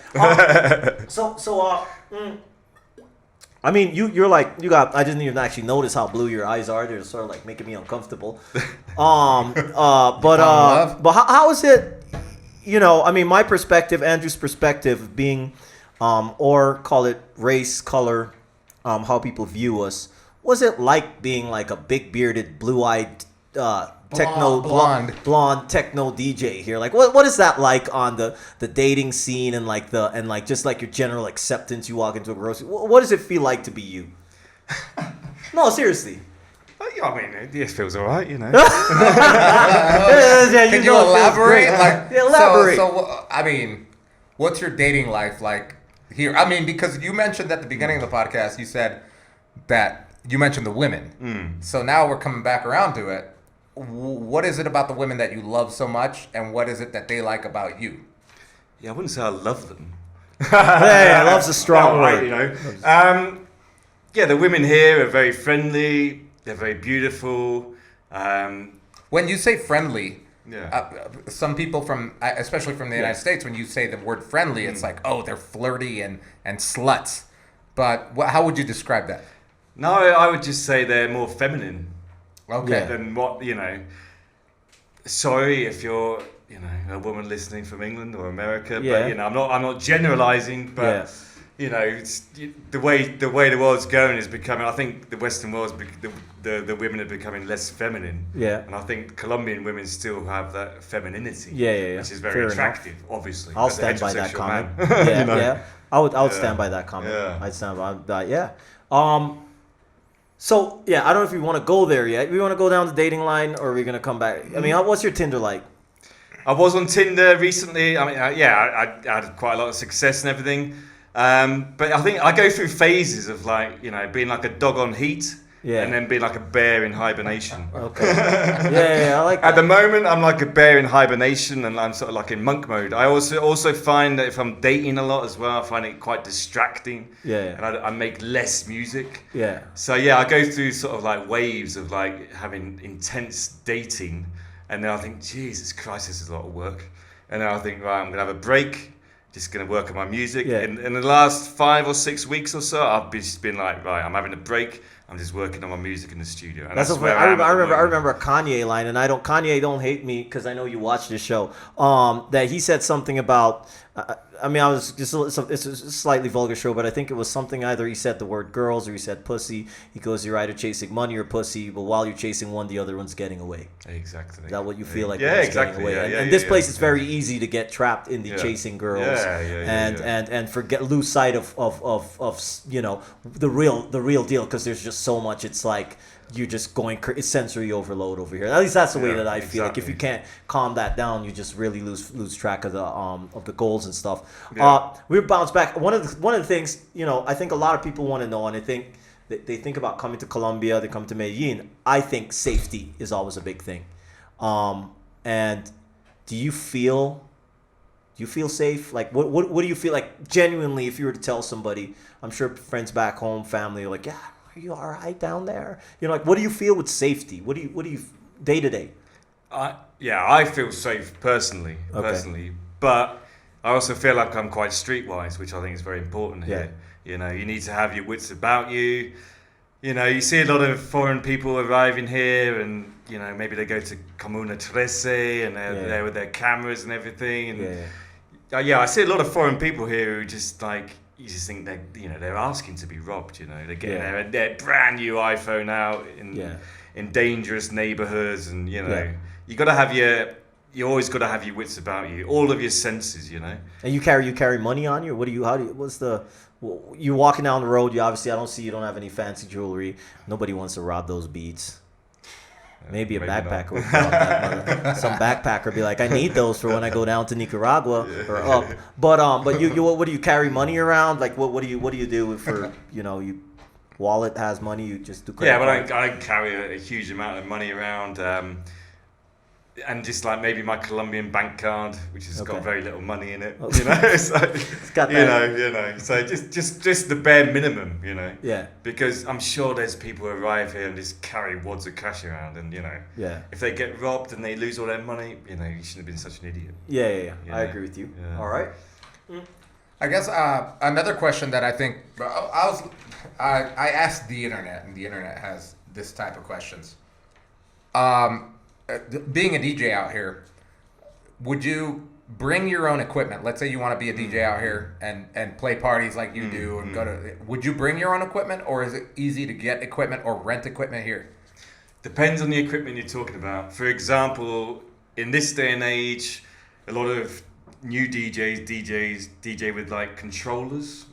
I mean, you're like, I didn't even actually notice how blue your eyes are. They're sort of like making me uncomfortable. But how is it, I mean, my perspective, Andrew's perspective being, or call it race, color, how people view us. Was it like being like a big bearded, blue-eyed, blonde techno DJ here? Like, what is that like on the dating scene and just like your general acceptance? You walk into a grocery. What does it feel like to be you? No, seriously. I mean, it feels all right, Can you elaborate? Elaborate. So, I mean, what's your dating life like here? I mean, because you mentioned at the beginning of the podcast, you said that you mentioned the women. So now we're coming back around to it. What is it about the women that you love so much, and what is it that they like about you? Yeah, I wouldn't say I love them. Hey, love's a strong word. The women here are very friendly. They're very beautiful. When you say friendly, some people from, especially from the United States, when you say the word friendly, it's like, oh, they're flirty and sluts. But how would you describe that? No, I would just say they're more feminine. Okay. Than what, sorry if you're, a woman listening from England or America, but, I'm not generalizing, but, it's, the way the world's going is becoming, I think the Western world's, the women are becoming less feminine. Yeah. And I think Colombian women still have that femininity. Which is very attractive, obviously. I'll stand by that comment. I would stand by that comment. I'd stand by that, So, I don't know if we want to go there yet. We want to go down the dating line, or are we going to come back? I mean, what's your Tinder like? I was on Tinder recently. I mean, I had quite a lot of success and everything. But I think I go through phases of being like a dog on heat. And then being like a bear in hibernation. Okay. I like that. At the moment, I'm like a bear in hibernation, and I'm sort of like in monk mode. I also find that if I'm dating a lot as well, I find it quite distracting. And I make less music. So I go through sort of like waves of like having intense dating, and then I think, Jesus Christ, this is a lot of work. And then I think, right, I'm gonna have a break. Just going to work on my music. In the last 5 or 6 weeks or so, I've just been like, right, I'm having a break. I'm just working on my music in the studio. And that's where I remember a Kanye line, and Kanye don't hate me because I know you watch this show. That he said something about. It's a slightly vulgar show, but I think it was something, either he said the word girls or he said pussy. He goes, you're either chasing money or pussy, but while you're chasing one, the other one's getting away. Exactly. Is that what you feel like? Yeah, exactly. And this place is very easy to get trapped in the chasing girls and lose sight of the real deal, because there's just so much. It's like you're just going, it's sensory overload over here. At least that's the way that I feel. Like if you can't calm that down, you just really lose track of the goals and stuff. We're bounced back. One of the things, I think a lot of people want to know, and I think they think about coming to Colombia, they come to Medellin. I think safety is always a big thing. And do you feel safe? Like what do you feel like genuinely, if you were to tell somebody? I'm sure friends back home, family are like, yeah, are you all right down there? What do you feel with safety? What do you day to day? I feel safe personally, but I also feel like I'm quite streetwise, which I think is very important here. You need to have your wits about you. You see a lot of foreign people arriving here, and maybe they go to Comuna 13 and they're there with their cameras and everything. And I see a lot of foreign people here who just like, you just think they're asking to be robbed. They're getting their brand new iPhone out in dangerous neighborhoods, and you got to have you always got to have your wits about you, all of your senses. And you carry money on you. You're walking down the road. You don't have any fancy jewelry. Nobody wants to rob those beads. Maybe a backpacker would rob that. Some backpacker be like, I need those for when I go down to Nicaragua or up. But you what do you carry money around? Like what do you do for you wallet has money? You just do credit card? But I don't carry a huge amount of money around. And just like maybe my Colombian bank card, which has got very little money in it, so, it's got that. So just the bare minimum, because I'm sure there's people who arrive here and just carry wads of cash around, and if they get robbed and they lose all their money, you shouldn't have been such an idiot. I agree with you. All right. I guess another question that I think I asked the internet, and the internet has this type of questions. Being a DJ out here, would you bring your own equipment? Let's say you want to be a DJ out here and play parties like you do, and would you bring your own equipment, or is it easy to get equipment or rent equipment here? Depends on the equipment you're talking about. For example, in this day and age, a lot of new DJs DJ with like controllers,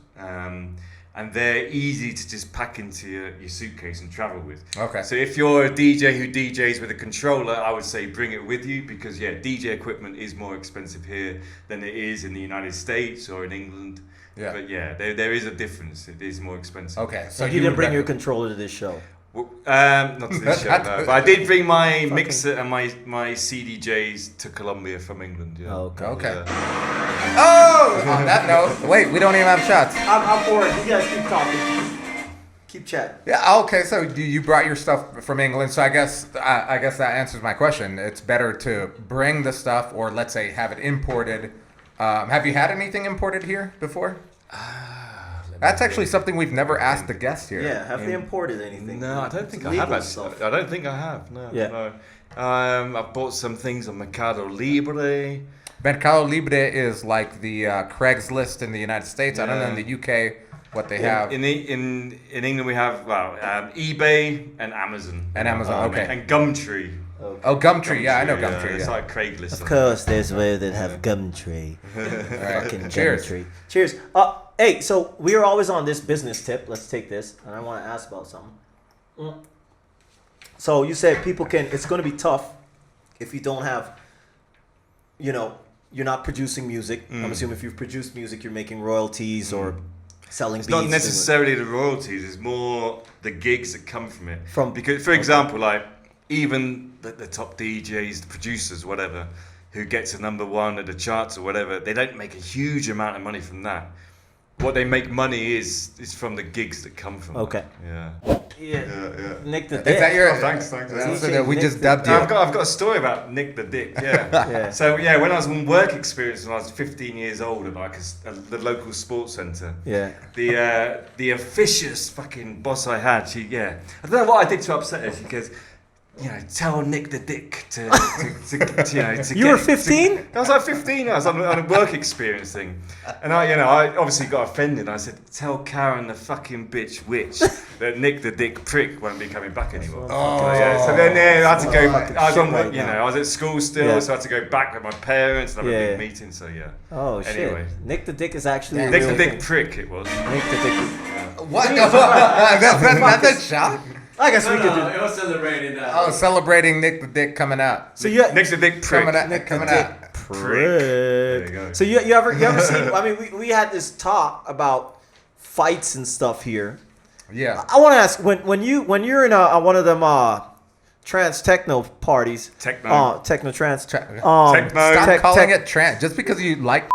and they're easy to just pack into your suitcase and travel with. Okay. So if you're a DJ who DJs with a controller, I would say bring it with you, because DJ equipment is more expensive here than it is in the United States or in England. Yeah. But there is a difference. It is more expensive. Okay. So you didn't bring your controller to this show? Well, not to this show, no. But I did bring my mixer and my CDJs to Colombia from England. Yeah. Okay. Oh! On that note, wait, we don't even have shots. I'm for it. You guys keep talking. keep chatting. Yeah. Okay. So you brought your stuff from England. So I guess that answers my question. It's better to bring the stuff, or let's say have it imported. Have you had anything imported here before? That's actually something we've never asked the guest here. Yeah. Have they imported anything? No, I don't think I Legal have. stuff. I don't think I have. No. Yeah. No. I've bought some things on Mercado Libre. Mercado Libre is like the Craigslist in the United States. I don't know in the UK what they have. In England we have eBay and Amazon. And Amazon, okay. And Gumtree. Oh, Gumtree. Yeah, I know Gumtree. It's Yeah. like Craigslist. Of course, there's way that have Gumtree. Right. Fucking Cheers. Gumtree. Cheers. Hey, so we are always on this business tip. Let's take this, and I want to ask about something. So you said people can. It's going to be tough if you don't have. You're not producing music. I'm assuming if you've produced music, you're making royalties or selling. It's beats. not necessarily the royalties. It's more the gigs that come from it. Because, for okay. example, like even the top DJs, the producers, whatever, who get to #1 at the charts or whatever, they don't make a huge amount of money from that. What they make money is from the gigs that come from. Okay. It. Yeah. Yeah. Nick the Is Dick. that your? Thanks. So that we Nick just the- dubbed you. I've got a story about Nick the Dick. Yeah. Yeah. So yeah, when I was on work experience when I was 15 years old at like the local sports centre. Yeah. The officious fucking boss I had, I don't know what I did to upset her. She goes, tell Nick the Dick to You were 15? I was like 15. I was on a work experience thing, and I obviously got offended. I said, tell Karen the fucking bitch witch that Nick the Dick prick won't be coming back anymore. So then I had to go. I was on, I was at school still, so I had to go back with my parents and have a big meeting. So yeah. Oh Anyway. shit. Nick the Dick is actually a Nick real the Dick thing. prick. It was. Nick the Dick. What? That's a shock. I guess we could do. It was celebrating that. Oh, celebrating Nick the Dick coming out. So you Nick the Dick prick. Coming out. Prick. There you go. So you ever seen? I mean, we had this talk about fights and stuff here. Yeah. I want to ask when you're in one of them trance techno parties. Techno. Techno trance. Techno. Stop calling it trans. Just because you like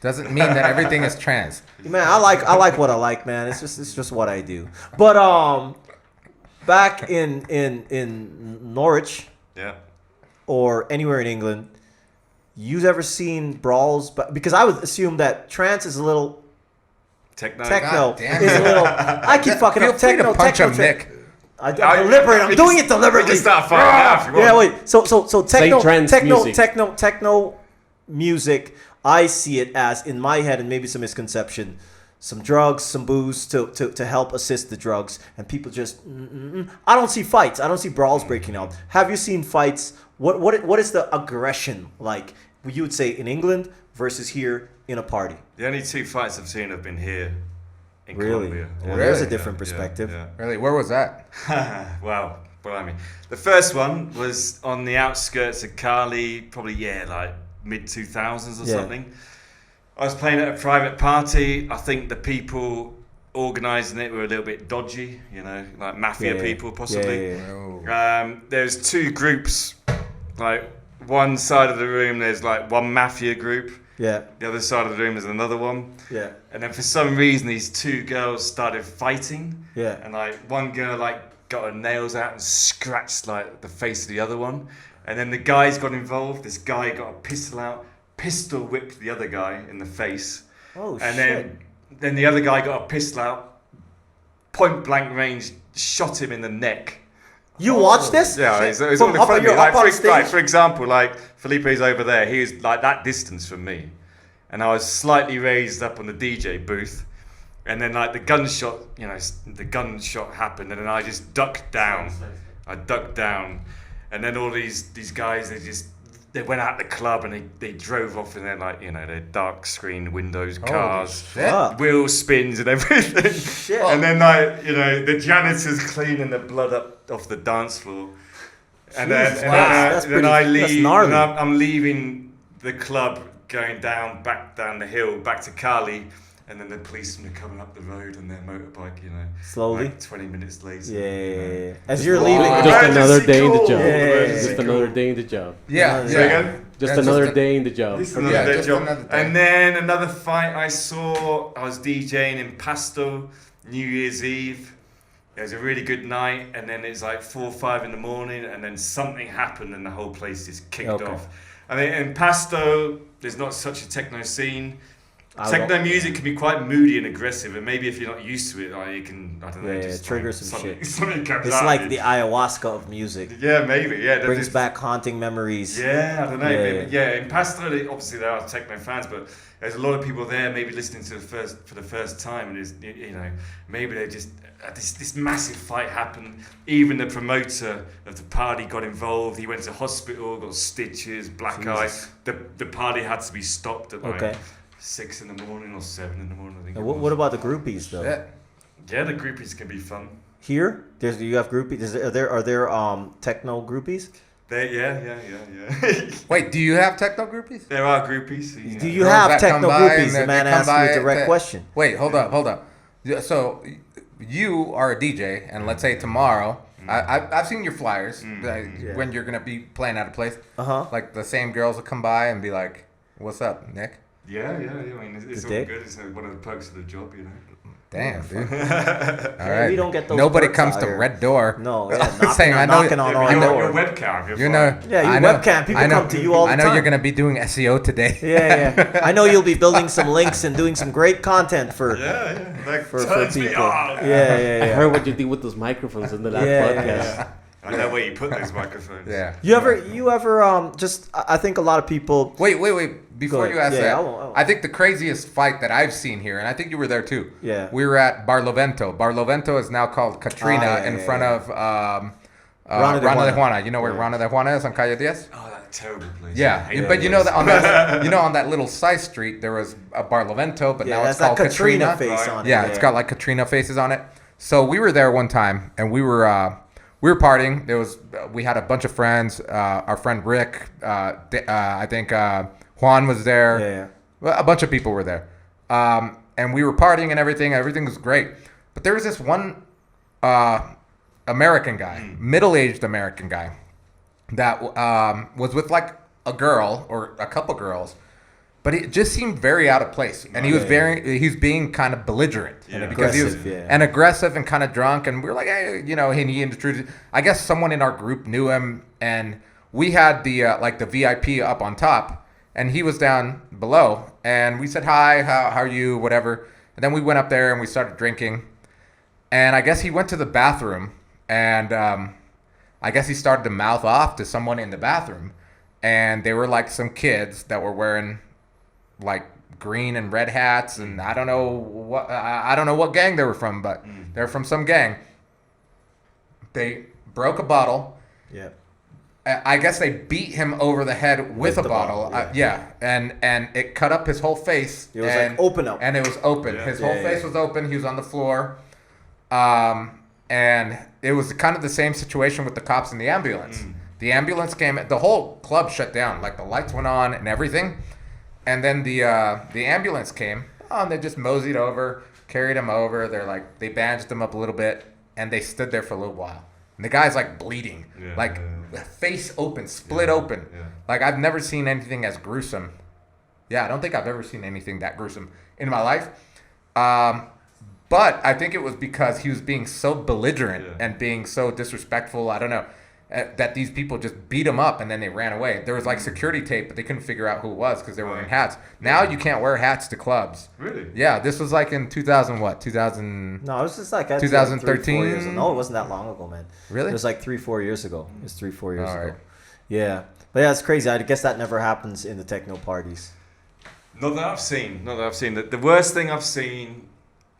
doesn't mean that everything is trans. Man, I like what I like, man. It's just what I do. But back in Norwich. Yeah. Or anywhere in England, you've ever seen brawls? But because I would assume that trance is a little Techno. God damn is it. a little. I keep fucking Feel up. free Techno. to punch him, techno, Nick. I'm deliberate. I'm doing it We deliberately. can start fighting now if you want. Yeah, wait. So trance music. techno music. I see it as, in my head, and maybe some misconception, some drugs, some booze to help assist the drugs, and people just. I don't see fights. I don't see brawls breaking out. Have you seen fights? What is the aggression like? You would say in England versus here in a party. The only 2 fights I've seen have been here in Really? Colombia. Well, Yeah. there's a Yeah, different perspective. Really? Where was that? Wow. Well, I mean, the first one was on the outskirts of Cali, probably like mid 2000s or something. I was playing at a private party. I think the people organising it were a little bit dodgy, like mafia people possibly. Oh. There's 2 groups, like one side of the room there's like one mafia group. Yeah. The other side of the room is another one. Yeah. And then for some reason these 2 girls started fighting. Yeah. And like one girl got her nails out and scratched like the face of the other one. And then the guys got involved. This guy got a pistol out, pistol whipped the other guy in the face. Oh and shit. then the other guy got a pistol out, point blank range, shot him in the neck. You watched this? Yeah, it was From all in up- front of you're me. up on stage? For example, like Felipe's over there. He was like that distance from me, and I was slightly raised up on the DJ booth, and then like the gunshot happened, and then I just ducked down. I ducked down, and then all these guys they went out the club and they drove off in their their dark screen windows, cars, Shit. wheel spins and everything. Shit. And then the janitors cleaning the blood up off the dance floor. And then, Jesus, and wow. then, That's then pretty- I that's leave, gnarly. and I'm leaving the club, going back down the hill, back to Cali, and then the policemen are coming up the road on their motorbike, Slowly? like 20 minutes later. Yeah. As you're Wow. leaving. Just another day in the job. Yeah. Just another day in the job. Yeah. Say again? Just That's another just a- day in the job. This is Yeah, another just job. another day. And then another fight I saw, I was DJing in Pasto, New Year's Eve. It was a really good night, and then it's like 4 or 5 in the morning, and then something happened, and the whole place just kicked Okay. off. I mean, in Pasto, there's not such a techno scene. Techno music can be quite moody and aggressive, and maybe if you're not used to it, like, you can, I don't know, Yeah, just trigger like, some something, shit. Something comes It's out like of the you. ayahuasca of music. Yeah, maybe. Yeah, Brings back haunting memories. Yeah, I don't know. Yeah. Maybe, yeah, in Pasto, obviously there are techno fans, but there's a lot of people there maybe listening to for the first time, and is maybe they just this massive fight happened. Even the promoter of the party got involved. He went to hospital, got stitches, black eye. Jesus. The party had to be stopped at like Okay. 6 in the morning or 7 in the morning. I think. And it what, was. what about the groupies though? Shit. Yeah, the groupies can be fun. Here, you have groupies. Are there techno groupies? Yeah. Wait, do you have techno groupies? There are groupies. Yeah. Do you Girls have that come techno by groupies? and The they man come asked you by a direct to- question. Wait, hold up. Yeah, so you are a DJ, and let's say tomorrow, I've seen your flyers Yeah. when you're gonna be playing at a place. Uh-huh. Like the same girls will come by and be like, "What's up, Nick?" Yeah. I mean, it's The all dick? good. It's one of the perks of the job, you know. Damn, dude. All right. we don't get those Nobody perks comes out to here. Red Door. No, yeah, Saying, knocking on Yeah, our but door. your webcam, you're You fine. know. Yeah, you I know- webcam. People I know- come to you all the I know time. you're gonna be doing SEO today. Yeah. I know you'll be building some links and doing some great content for Yeah. Like, for turns me people. on. Yeah. I heard what you did with those microphones in the last Yeah, podcast. I know where you put those microphones. Yeah. You ever just I think a lot of people Wait. Before ahead. you ask Yeah, that, I won't. I think the craziest fight that I've seen here, and I think you were there too. Yeah. We were at Barlovento. Barlovento is now called Katrina yeah, in yeah, front yeah. of Rana de Rana de Juana. Juana. You know where Yeah. Rana de Juana is on Calle 10? Oh, that terrible place. Yeah, I hate but that you know place. that on that on that little side street there was a Barlovento, but yeah, now that's it's called that Katrina Katrina. face Right. on it. Yeah, it's got like Katrina faces on it. So we were there one time, and we were partying. We had a bunch of friends. Our friend Rick, I think Juan was there. Yeah. Well, a bunch of people were there, and we were partying and everything. Everything was great, but there was this one American guy, middle-aged American guy, that was with like a girl or a couple girls, but it just seemed very out of place, and he was he's being kind of belligerent because he was aggressive, yeah. and aggressive and kind of drunk, and we were like, hey, and he introduced. I guess someone in our group knew him, and we had the like the VIP up on top, and he was down below, and we said hi, how are you, whatever, and then we went up there and we started drinking, and I guess he went to the bathroom, and I guess he started to mouth off to someone in the bathroom, and they were like some kids that were wearing like green and red hats, and I don't know what gang they were from, but they're from some gang. They broke a bottle. Yeah. I guess they beat him over the head with a the bottle. bottle, yeah. And it cut up his whole face. It was like open up. And it was open. Yeah. His whole Yeah, face yeah. was open. He was on the floor. And it was kind of the same situation with the cops and the ambulance. The ambulance came. The whole club shut down. Like the lights went on and everything. And then the ambulance came. And they just moseyed over, carried him over. They bandaged him up a little bit, and they stood there for a little while. And the guy's like bleeding, face open, split open. Yeah. Like I've never seen anything as gruesome. Yeah, I don't think I've ever seen anything that gruesome in my life. But I think it was because he was being so belligerent and being so disrespectful. I don't know. That these people just beat him up and then they ran away. There was like security tape, but they couldn't figure out who it was because they were wearing hats. Now you can't wear hats to clubs. Really? Yeah, this was like in 2000 what? 2000. No, it was just like 2013? 3-4 years ago. No, it wasn't that long ago, man. Really? It was like 3-4 years ago. It was 3-4 years All ago. right. Yeah, but yeah, it's crazy. I guess that never happens in the techno parties. Not that I've seen. The worst thing I've seen.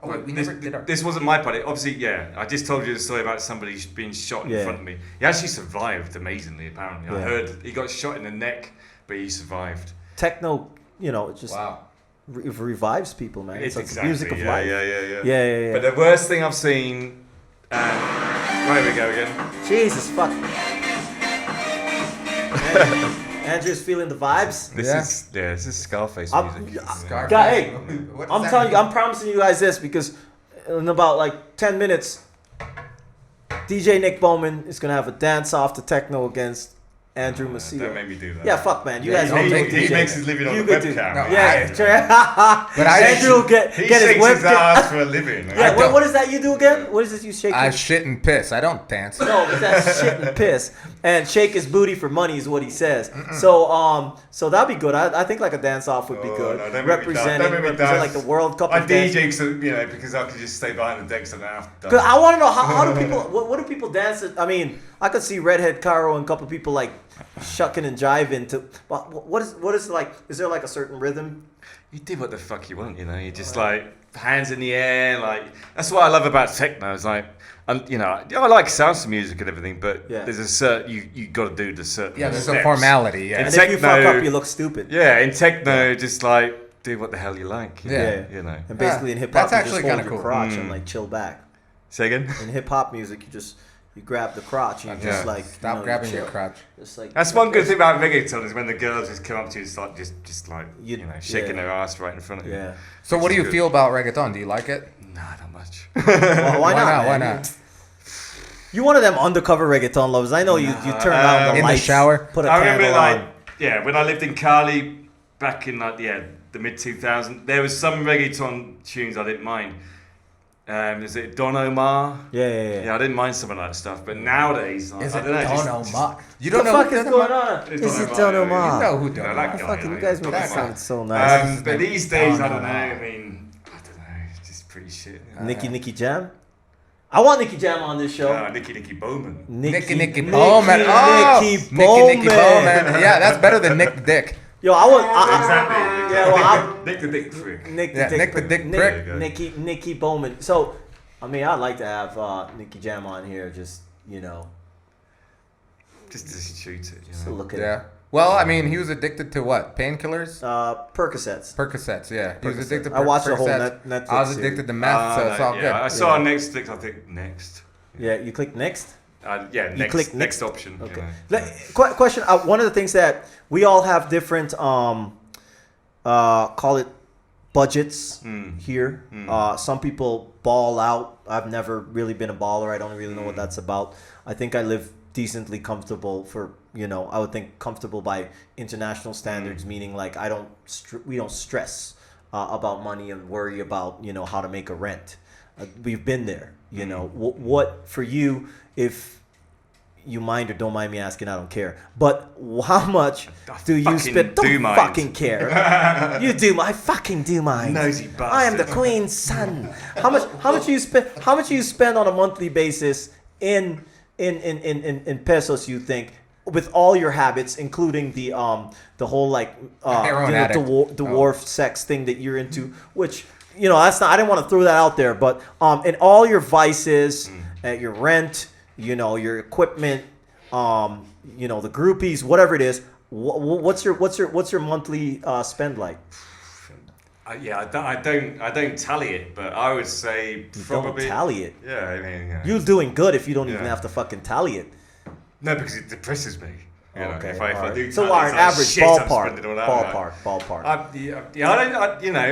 Oh, wait, we never did our- This wasn't my party. Obviously, yeah. I just told you the story about somebody being shot in Yeah. front of me. He actually survived amazingly, apparently. I Yeah. heard he got shot in the neck, but he survived. Techno, it just Wow. revives people, man. It's like the exactly, music of yeah, life. Yeah. But But the worst thing I've seen. Right, we go again. Jesus fuck. Andrew's feeling the vibes. This is Scarface I'm- music. Scarface. Guy, hey, What does I'm that telling you, mean? I'm promising you guys this because in about like 10 minutes, DJ Nick Bowman is gonna have a dance off to techno against Andrew Macio. Don't make me do that. Yeah, fuck, man. You Yeah, guys you don't don't do make- He DJ. makes his living on You the could do- webcam. Yeah, But I- Andrew will get He his shakes his webcam. ass for a living. Yeah, don't. what is that you do again? What is it you shake? I your- shit and piss. I don't dance. No, but that's shit and piss. And shake his booty for money is what he says. So that'd be good. I think like a dance off would be good. No, don't make me dance. Don't make me Represent dance. like the World Cup. I of dance. DJ, so, because I could just stay behind the decks and now. Cause I want to know how do people what do people dance? I mean, I could see Redhead Cairo and a couple people like shucking and jiving to. What is like? Is there like a certain rhythm? You do what the fuck you want, You just like hands in the air, like that's what I love about techno. It's like, I like sounds of music and everything, but Yeah. there's a certain you got to do the certain. Yeah, there's a steps. formality. Yeah. And It's if you fuck techno- up, you look stupid. Yeah, in techno, just like do what the hell you like. Yeah. And basically in hip hop, That's you actually just hold kinda your cool. crotch and like chill back. Say again. In hip hop music, you grab the crotch and you just like Stop you grabbing your chill. crotch. Just like That's one good thing about reggaeton is when the girls just come up to you, it's like just like shaking yeah. their ass right in front of you. Yeah. So what do you Good. feel about reggaeton? Do you like it? Nah, not much. Well, why not? Why man? not? You one of them undercover reggaeton lovers. I know you turn on the In the lights, shower? put a I remember candle on. when I lived in Cali back in the mid 2000s, there was some reggaeton tunes I didn't mind. Is it Don Omar? Yeah. I didn't mind some of that stuff, but nowadays, Is I it don't know. Don Omar? You What don't the know fuck who is Don going Omar- on? It's Is Don it Omar, Don yeah. Omar? You know who Don that Omar guy, is. Fucking, you yeah. guys make Don it Omar. sound so nice. But these days, Don I don't know. Omar. I mean, I don't know. It's just pretty shit. Nicky Jam? I want Nicky Jam on this show. Nicky Bowman. Nicky Bowman. Oh, Nicky Nicky Bowman. Yeah, that's better than Nick the Dick. Yo, I want. Exactly. Yeah, well, Nick the Dick Prick. Nick Yeah, Nick the Dick Prick. Nicky Bowman. So, I mean, I'd like to have Nicky Jam on here. Just Just to shoot it. to look at Yeah. Well, I mean, he was addicted to what? Painkillers? Percocets. Percocets, yeah. He was Percocets. addicted to I watched the whole Percocets. Netflix I was series. addicted to meth, so it's all good. I saw on Netflix, I think next. Yeah, you click next. Next. click Next next? option. Okay. Question. One of the things that we all have different, call it budgets here. Some people ball out. I've never really been a baller. I don't really know what that's about. I think I live decently comfortable for, I would think comfortable by international standards, meaning like we don't stress about money and worry about, how to make a rent. We've been there, what for you, if you mind or don't mind me asking, I don't care. But how much do you fucking spend? Don't do mind. fucking care. You do. I fucking do mind. Nosy bastard. I am the queen's son. How much do you spend? How much do you spend on a monthly basis in pesos? You think, with all your habits, including the whole like Heroin addict. dwarf sex thing that you're into, which that's not. I didn't want to throw that out there, but in all your vices, your rent, your equipment, the groupies, whatever it is, what's your monthly spend like? I don't tally it, but I would say probably. Don't tally it. Yeah, I mean, You're doing good if you don't even Yeah. have to fucking tally it. No, because it depresses me. Okay. If I do. So tally, our it's like, average shit, I'm ballpark. spending all that. Ballpark.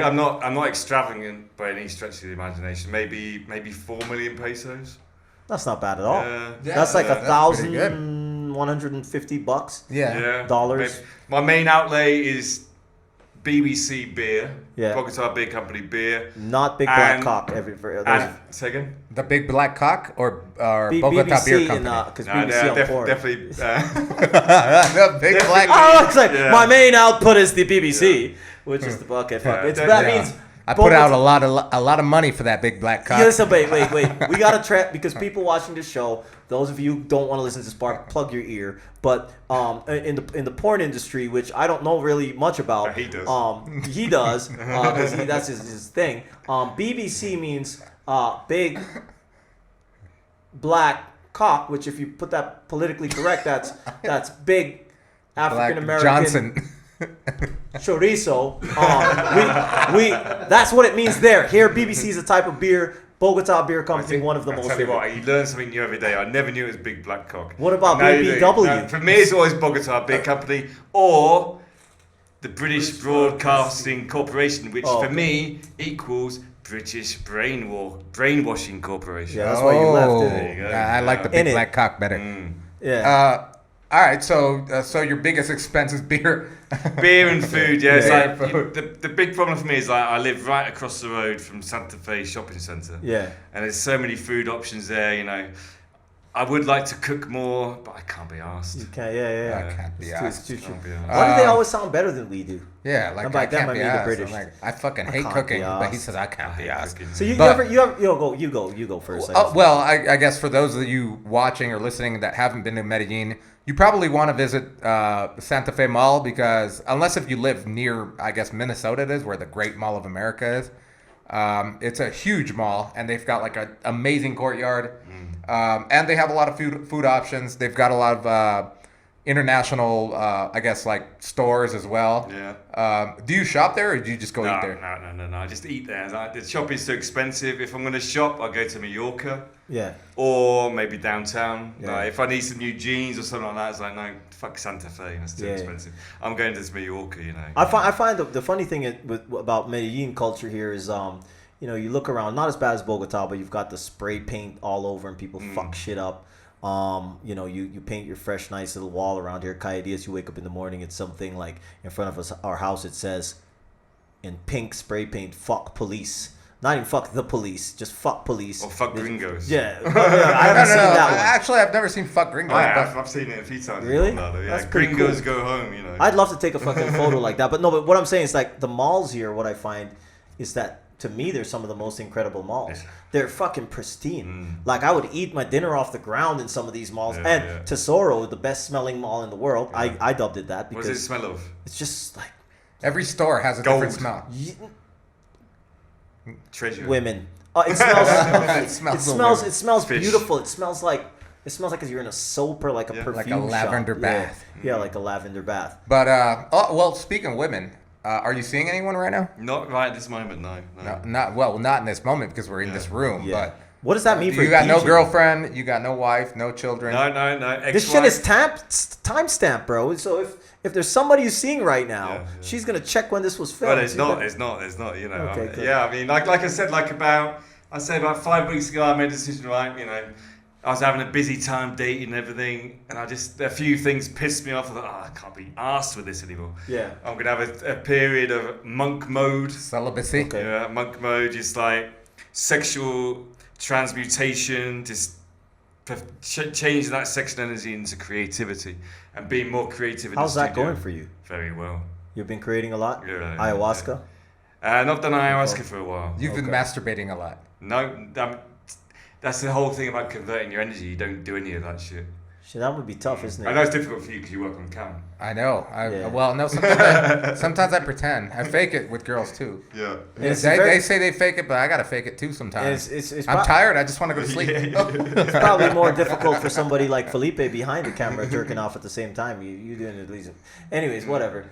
I'm not extravagant by any stretch of the imagination. Maybe 4 million pesos. That's not bad at all. Yeah. That's like that's pretty good. $1,150. Yeah. Dollars. My main outlay is BBC beer. Yeah. Bogota Beer Company beer. Not big black And- cock. And second. The Big Black Cock or Bogota Beer BBC Company? because BBC on porn. definitely. The Big Black Oh, it's like Yeah. my main output is the BBC, which is the bucket. Fuck. Yeah, That yeah. means I put out a lot of money for that Big Black Cock. Yeah, listen, wait. We gotta track because people watching this show. Those of you who don't want to listen to this part, plug your ear. But in the porn industry, which I don't know really much about, He does. He does because that's his thing. BBC means big black cock, which if you put that politically correct, that's big African Black American Johnson. chorizo. We that's what it means there. Here, BBC is a type of beer. Bogota Beer Company, one of the I most tell you favorite. what, you learn something new every day. I never knew it was Big Black Cock. What about Now you do. BBW? Now, for me, it's always Bogota Beer Company or the British Broadcasting Corporation, which Oh, for okay. me equals British Brainwashing Corporation. Yeah, that's why you left it. There you go. I like the In Big it. Black Cock better. Yeah. All right, so your biggest expense is beer. Beer and food, yeah. It's Yeah, like, food. the big problem for me is like I live right across the road from Santa Fe shopping centre. Yeah. And there's so many food options there, you know. I would like to cook more, but I can't be asked. You can't. Yeah. I can't be It's asked. too true. Can't be asked. Why do they always sound better than we do? Yeah, like And by I them, can't I be mean the asked. British. I'm like, I fucking I hate can't be cooking, but he asked. says I can't be asked. Cooking. So you But- you go first. I guess. Well, I guess for those of you watching or listening that haven't been to Medellin, you probably want to visit Santa Fe Mall because unless if you live near, I guess Minnesota it is, where the Great Mall of America is. It's a huge mall, and they've got like an amazing courtyard, and they have a lot of food options. They've got a lot of international, I guess, like stores as well. Yeah. Do you shop there, or do you just go No, eat there? no. I just eat there. Like, the shopping's too expensive. If I'm going to shop, I'll go to Mallorca Yeah. or maybe downtown. Yeah. Like, if I need some new jeans or something like that, it's like, no, fuck Santa Fe. That's too Yeah. expensive. I'm going to Mallorca, you know. I find the funny thing about Medellin culture here is you look around, not as bad as Bogota, but you've got the spray paint all over and people fuck shit up. You paint your fresh, nice little wall around here. Cayedias, you wake up in the morning, it's something like in front of our house. It says in pink spray paint, "Fuck police." Not even fuck the police, just fuck police. Or fuck gringos. Yeah, I haven't seen that one. Actually, I've never seen Fuck Gringo. I but- have. I've seen it a few times. Really? Yeah. That's pretty Gringos cool. go home, you know. I'd love to take a fucking photo like that, but what I'm saying is like the malls here. What I find is that to me they're some of the most incredible malls. Yeah. They're fucking pristine. Like I would eat my dinner off the ground in some of these malls. Yeah, And yeah. Tesoro, the best smelling mall in the world. Yeah. I dubbed it that What does it because smell of? it's just like Every store has a Gold. different smell. Treasure. women. It smells. It smells It smells Fish. beautiful. It smells like you're in a soap or like a Yeah. perfume Like a lavender shop. bath. Yeah, like a lavender bath. But well, speaking of women, are you seeing anyone right now? Not right at this moment, no. Not in this moment because we're in Yeah. this room. Yeah. But What does that mean for you a got no DJ? girlfriend, you got no wife, no children. No. This shit is timestamp, bro. So if there's somebody you're seeing right now, Yeah. she's gonna check when this was filmed. Well, it's She's not. gonna- It's not. You know. Okay, good. Yeah. I mean, like I said, I'd say about 5 weeks ago, I made a decision. Right. You know, I was having a busy time dating and everything, and a few things pissed me off. I thought, I can't be arsed with this anymore. Yeah. I'm gonna have a period of monk mode. Celibacy. Okay. Yeah, monk mode, just like sexual transmutation, just changing that sexual energy into creativity and being more creative. How's that going for you? Very well. You've been creating a lot. Yeah, Ayahuasca. And I've done ayahuasca for a while. You've been Okay. masturbating a lot. No, that's the whole thing about converting your energy. You don't do any of that shit. Shit, that would be tough, isn't I it? know it's difficult for you because you work on cam. I know. Yeah. Well, no. Sometimes I pretend. I fake it with girls too. Yeah. It's They very- say they fake it, but I gotta fake it too sometimes. It's I'm tired. I just want to go to sleep. It's probably more difficult for somebody like Felipe behind the camera jerking off at the same time. You doing it at least. Anyways, whatever.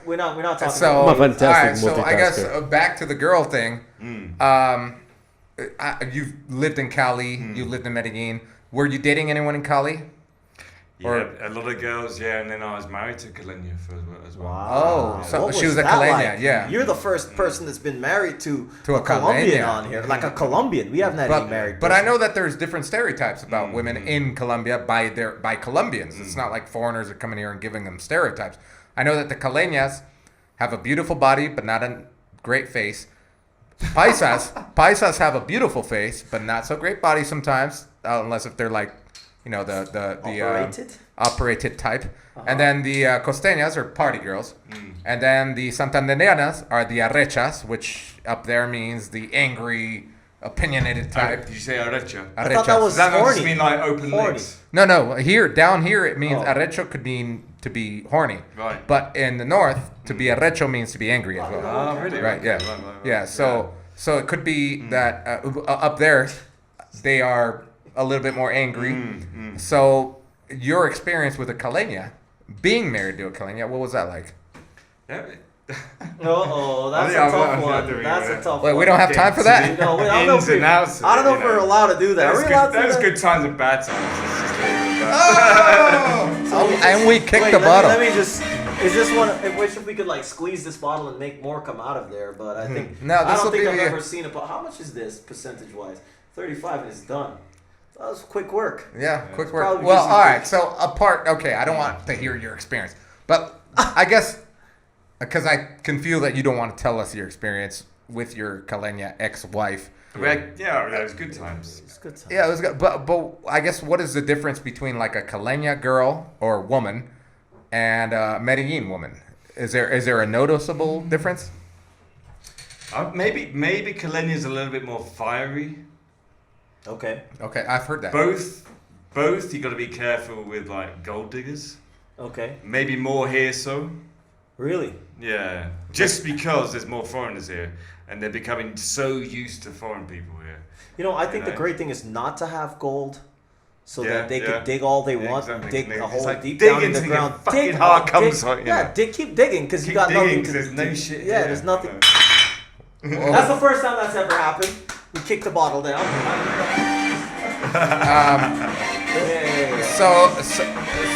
We're not talking. So, about I'm a fantastic all right, so I guess multitasker. back to the girl thing. You've lived in Cali. You lived in Medellin. Were you dating anyone in Cali? Yeah, Or- a lot of girls, yeah, and then I was married to Kalenia as well. Wow. Oh, so What she was a that Caleña, yeah. You're the first person that's been married to To a Colombian Caleña. on here, like a Colombian. We haven't had any married. But I person. know that there's different stereotypes about women in Colombia by Colombians. It's not like foreigners are coming here and giving them stereotypes. I know that the Caleñas have a beautiful body but not a great face. Paisas have a beautiful face but not so great body sometimes, unless if they're like, Operated? operated type. And then the costeñas are party girls. And then the santandereanas are the arrechas, which up there means the angry, opinionated type. Did you say arecha? I thought that was Does that not horny. just mean like open Horny. legs? No, down here it means Oh. arrecho could mean to be horny. Right. But in the north, to be arrecho means to be angry as well. Ah, really? Right, Okay, yeah. right. Yeah, so it could be that up there, they are a little bit more angry. So your experience with a Caleña, being married to a Caleña, what was that like? Yeah. Oh, that's Yeah, a tough I'm one. doing That's it. a tough Wait, one. we don't have time for that? No, I don't know Ins if we- and outs. I don't know if we're allowed to do that. Are we allowed to do There's that? good times and bad times. Let's just leave it at that. Oh, and we kicked Wait, the bottle. Let me just. Is this one? I wish if we could like squeeze this bottle and make more come out of there, but I think No, I this'll don't think be I've the- ever seen it. But how much is this percentage wise? 35 and it's done. That was quick work. Yeah, quick work. Probably Well, just as all right. big. So okay, I don't want to hear your experience, but I guess because I can feel that you don't want to tell us your experience with your Caleña ex-wife. Yeah, it was good times. It's good time. Yeah, it was good. But I guess what is the difference between like a Caleña girl or woman and a Medellin woman? Is there a noticeable difference? Maybe Caleña's a little bit more fiery. Okay. Okay, I've heard that. Both you got to be careful with like gold diggers. Okay. Maybe more here, so. Really? Yeah, just because there's more foreigners here, and they're becoming so used to foreign people here. You know, I think the know? great thing is not to have gold, so Yeah, that they yeah. can dig all they Yeah, want exactly. and dig It's a hole like deep dig down in the until your ground. fucking Dig, heart dig, comes out, you yeah, know. keep digging because you Keep got digging, nothing. 'cause there's no shit Yeah, here. there's nothing. Well, That's the first time that's ever happened. We kicked the bottle down.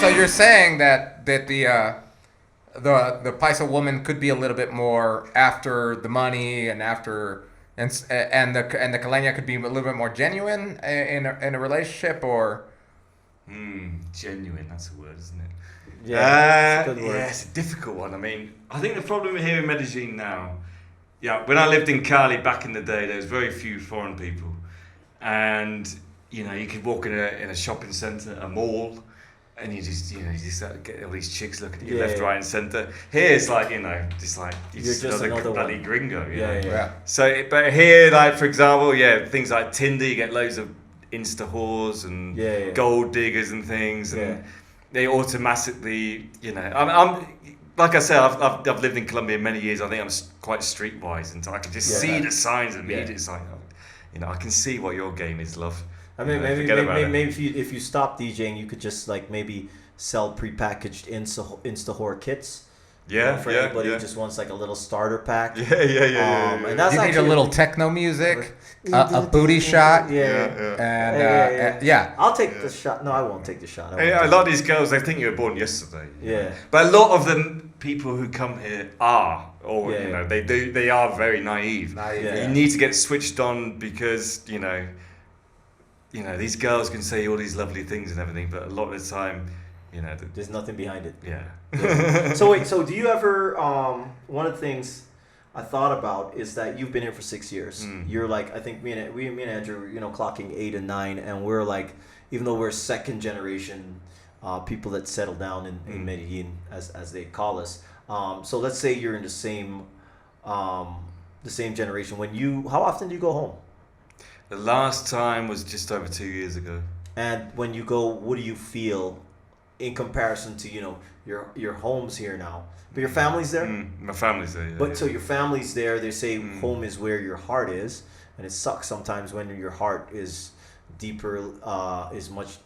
So you're saying that the Paisa woman could be a little bit more after the money and after and the Caleña could be a little bit more genuine in a relationship, or Genuine, that's a word, isn't it? Yeah, it's a good word. Yeah, it's a difficult one. I mean, I think the problem here in Medellin now, when I lived in Cali back in the day, there was very few foreign people, and you could walk in a shopping centre, a mall, and you just get all these chicks looking at you left, right, and centre. Here it's like just like you're just another bloody one. gringo. yeah. So, but here, like for example, things like Tinder, you get loads of Insta whores and gold diggers and things, and they automatically, I'm like I said, I've lived in Colombia many years. I think I'm quite streetwise, and so I can just see the signs immediately. It's like, I can see what your game is, love. I mean, Forget about it. maybe if you stop DJing, you could just like maybe sell prepackaged Insta whore kits. For anybody who just wants like a little starter pack. Yeah. And that's You need a actually little techno music, a booty shot, and I'll take the shot. No, I won't take the shot. A lot of these girls, they think you were born yesterday. Yeah. But a lot of them, people who come here are, or Yeah. they are very naive. Yeah. You need to get switched on because these girls can say all these lovely things and everything, but a lot of the time, There's nothing behind it. yeah. So wait, so do you ever? One of the things I thought about is that you've been here for 6 years. You're like, I think me and Andrew, clocking 8 and 9, and we're like, even though we're second generation people that settle down in Medellin, as they call us. So let's say you're in the same generation. How often do you go home? The last time was just over 2 years ago. And when you go, what do you feel in comparison to your home's here now? But your family's there. My family's there. Yeah, So your family's there. They say home is where your heart is, and it sucks sometimes when your heart is is much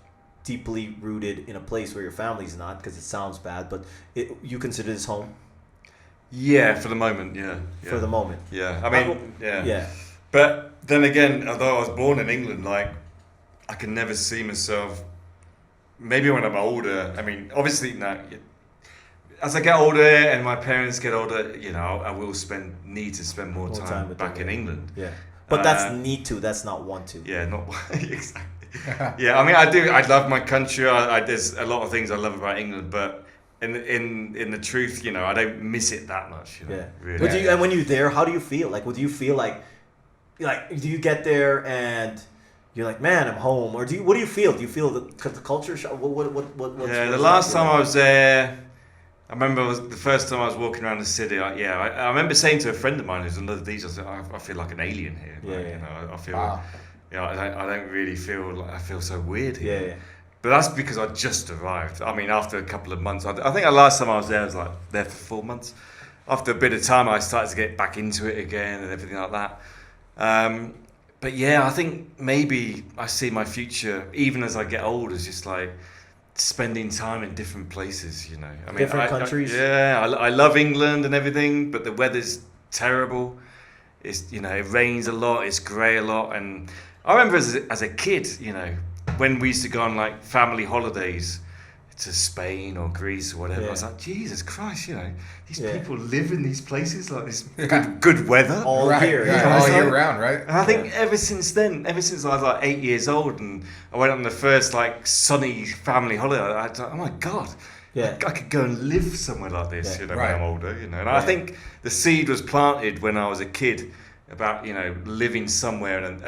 deeply rooted in a place where your family's not, because it sounds bad. But you consider this home? Yeah, for the moment. Yeah. For the moment. Yeah, I mean, yeah. Yeah. But then again, although I was born in England, like I can never see myself. Maybe when I'm older. I mean, obviously now. As I get older and my parents get older, I will need to spend more time with back them, in England. Yeah. But that's need to. That's not want to. Yeah, not exactly. Yeah, I mean, I do. I love my country. There's a lot of things I love about England, but in the truth, I don't miss it that much. Yeah. Really. But and when you're there, how do you feel? Like, do you feel like do you get there and you're like, man, I'm home, or what do you feel? Do you feel the culture shock? The last time I was there, I remember the first time I was walking around the city. I remember saying to a friend of mine who's another DJ, I feel like an alien here. I feel, I don't really feel like I feel so weird here. Yeah. But that's because I just arrived. I mean, after a couple of months, I think the last time I was there was like there for 4 months. After a bit of time, I started to get back into it again and everything like that. But yeah, I think maybe I see my future, even as I get older, is just like spending time in different places, I mean, different countries. I love England and everything, but the weather's terrible. It's, it rains a lot, it's grey a lot. And I remember as a kid, when we used to go on like family holidays to Spain or Greece or whatever. I was like, Jesus Christ, these people live in these places like this good weather all year, all year round, right? And I think ever since I was like 8 years old and I went on the first like sunny family holiday, I thought, oh my God, I could go and live somewhere like this, when I'm older, And I think the seed was planted when I was a kid about, living somewhere in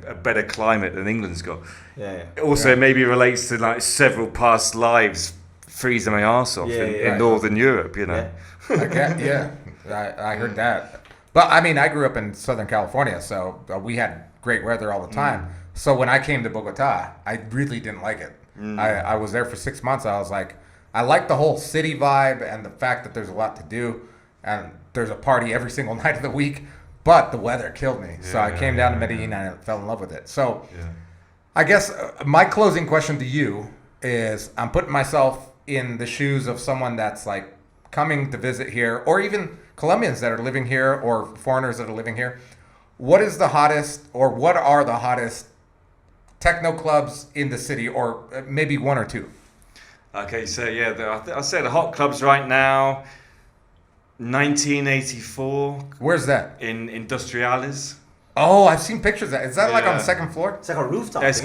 a better climate than England's got. It also maybe relates to like several past lives freezing my arse off in Northern Europe, I heard that. But I mean, I grew up in Southern California, so we had great weather all the time. So when I came to Bogota, I really didn't like it. I was there for 6 months. I was like, I like the whole city vibe and the fact that there's a lot to do and there's a party every single night of the week, but the weather killed me. So I came down to Medellin and I fell in love with it. So I guess my closing question to you is, I'm putting myself in the shoes of someone that's like coming to visit here, or even Colombians that are living here or foreigners that are living here. What is the hottest, or what are the hottest techno clubs in the city, or maybe one or two? Okay, so I'll say the hot clubs right now, 1984. Where's that? In Industriales. Oh, I've seen pictures of that. Is that like on the second floor? It's like a rooftop. Yeah, it's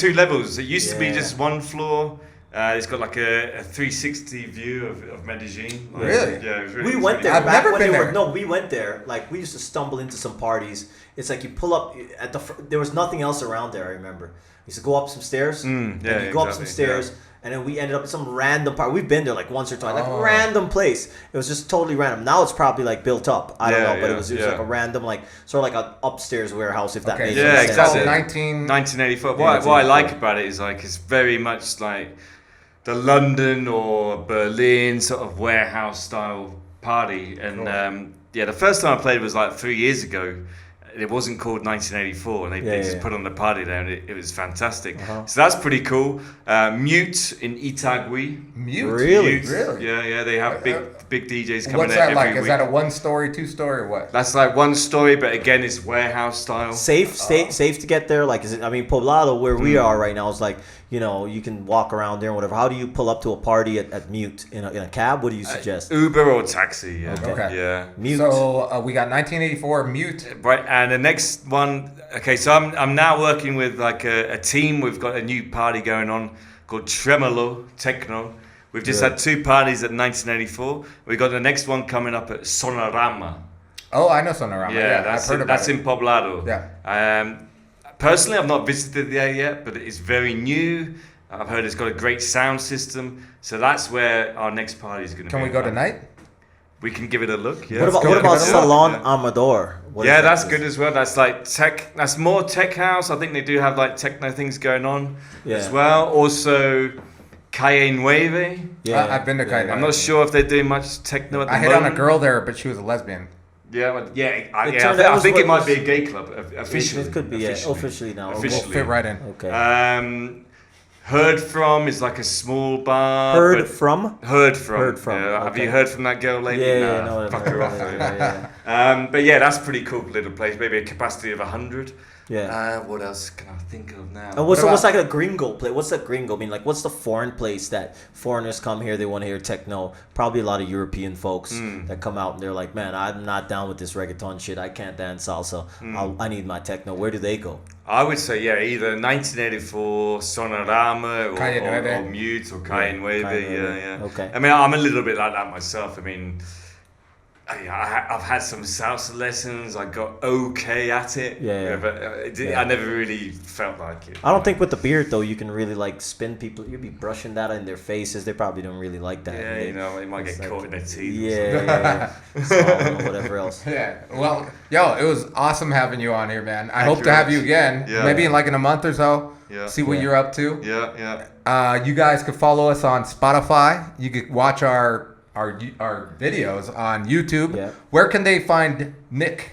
2 levels. It used to be just 1 floor. It's got like a 360 view of Medellin. Really? Yeah, it was really. We went there. I've never been there. No, we went there. Like, we used to stumble into some parties. It's like you pull up at there was nothing else around there. I remember. We used to go up some stairs. Go up some stairs. And then we ended up at some random part. We've been there like once or twice, like a random place. It was just totally random. Now it's probably like built up. I don't know, but it was like a random, like sort of like an upstairs warehouse, if that makes sense. Yeah, exactly. 1984. What I like about it is like it's very much like the London or Berlin sort of warehouse style party. And the first time I played was like 3 years ago. It wasn't called 1984, and they just put on the party there, and it was fantastic. So that's pretty cool. Mute in Itagüí. Mute? Really? Yeah. They have big DJs coming What's there that like? every Is week. that a 1-story, 2-story, or what? That's like 1 story, but again, it's warehouse style. Safe to get there. Like, is it? I mean, Poblado, where we are right now, is like, you can walk around there and whatever. How do you pull up to a party at Mute in a cab? What do you suggest? Uber or taxi. Yeah. Okay. Yeah. Mute. So we got 1984 Mute. Right, and the next one. Okay, so I'm now working with like a team. We've got a new party going on called Tremolo Techno. We've just had 2 parties at 1984. We've got the next one coming up at Sonorama. Oh, I know Sonorama. Yeah, that's I've heard about that's it. in Poblado. Yeah. Personally, I've not visited there yet, but it's very new. I've heard it's got a great sound system, so that's where our next party is going to be. Can we go tonight? We can give it a look. Yeah. What about Salon Amador? That's good as well. That's like tech. That's more tech house. I think they do have like techno things going on as well. Also, Calle Nueve. Yeah, I've been to Calle Nueve. I'm not sure if they're doing much techno at the moment. I hit on a girl there, but she was a lesbian. I think it might be a gay club officially. It could be officially now. Officially. We'll fit right in. Okay. Heard From is like a small bar. Heard From. Yeah. Have you heard from that girl lately? No, fuck her off. But that's a pretty cool little place. Maybe a capacity of 100. Yeah. What else can I think of now? And what's like a gringo place? What's a gringo? I mean, like, what's the foreign place that foreigners come here, they want to hear techno? Probably a lot of European folks that come out and they're like, man, I'm not down with this reggaeton shit. I can't dance salsa. I need my techno. Where do they go? I would say, either 1984, Sonorama, or Mute, or Calle Nueve. Yeah. Okay. I mean, I'm a little bit like that myself. I mean, I've had some salsa lessons. I got okay at it. But I never really felt like it. I don't think with the beard though you can really like spin people. You'd be brushing that in their faces. They probably don't really like that. Yeah, they might get caught in their teeth. Yeah. Swallowing or whatever else. Yeah. Well, it was awesome having you on here, man. I hope to have you again. Yeah. Maybe in a month or so. Yeah. See what you're up to. Yeah. You guys could follow us on Spotify. You could watch our videos on YouTube. Yeah. Where can they find Nick?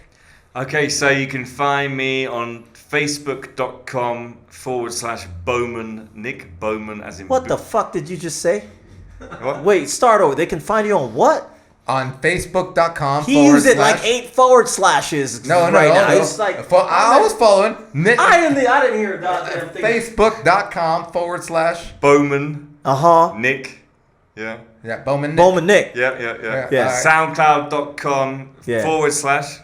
Okay, so you can find me on facebook.com/Bowman, Nick Bowman as in... What the fuck did you just say? What? Wait, start over. They can find you on what? On facebook.com. He used it like 8 forward slashes. No. It's like, I was following Nick. I didn't hear that. Facebook.com / Bowman. Nick. Yeah. Yeah, Bowman Nick. Bowman Nick. Yeah. SoundCloud.com / Yeah.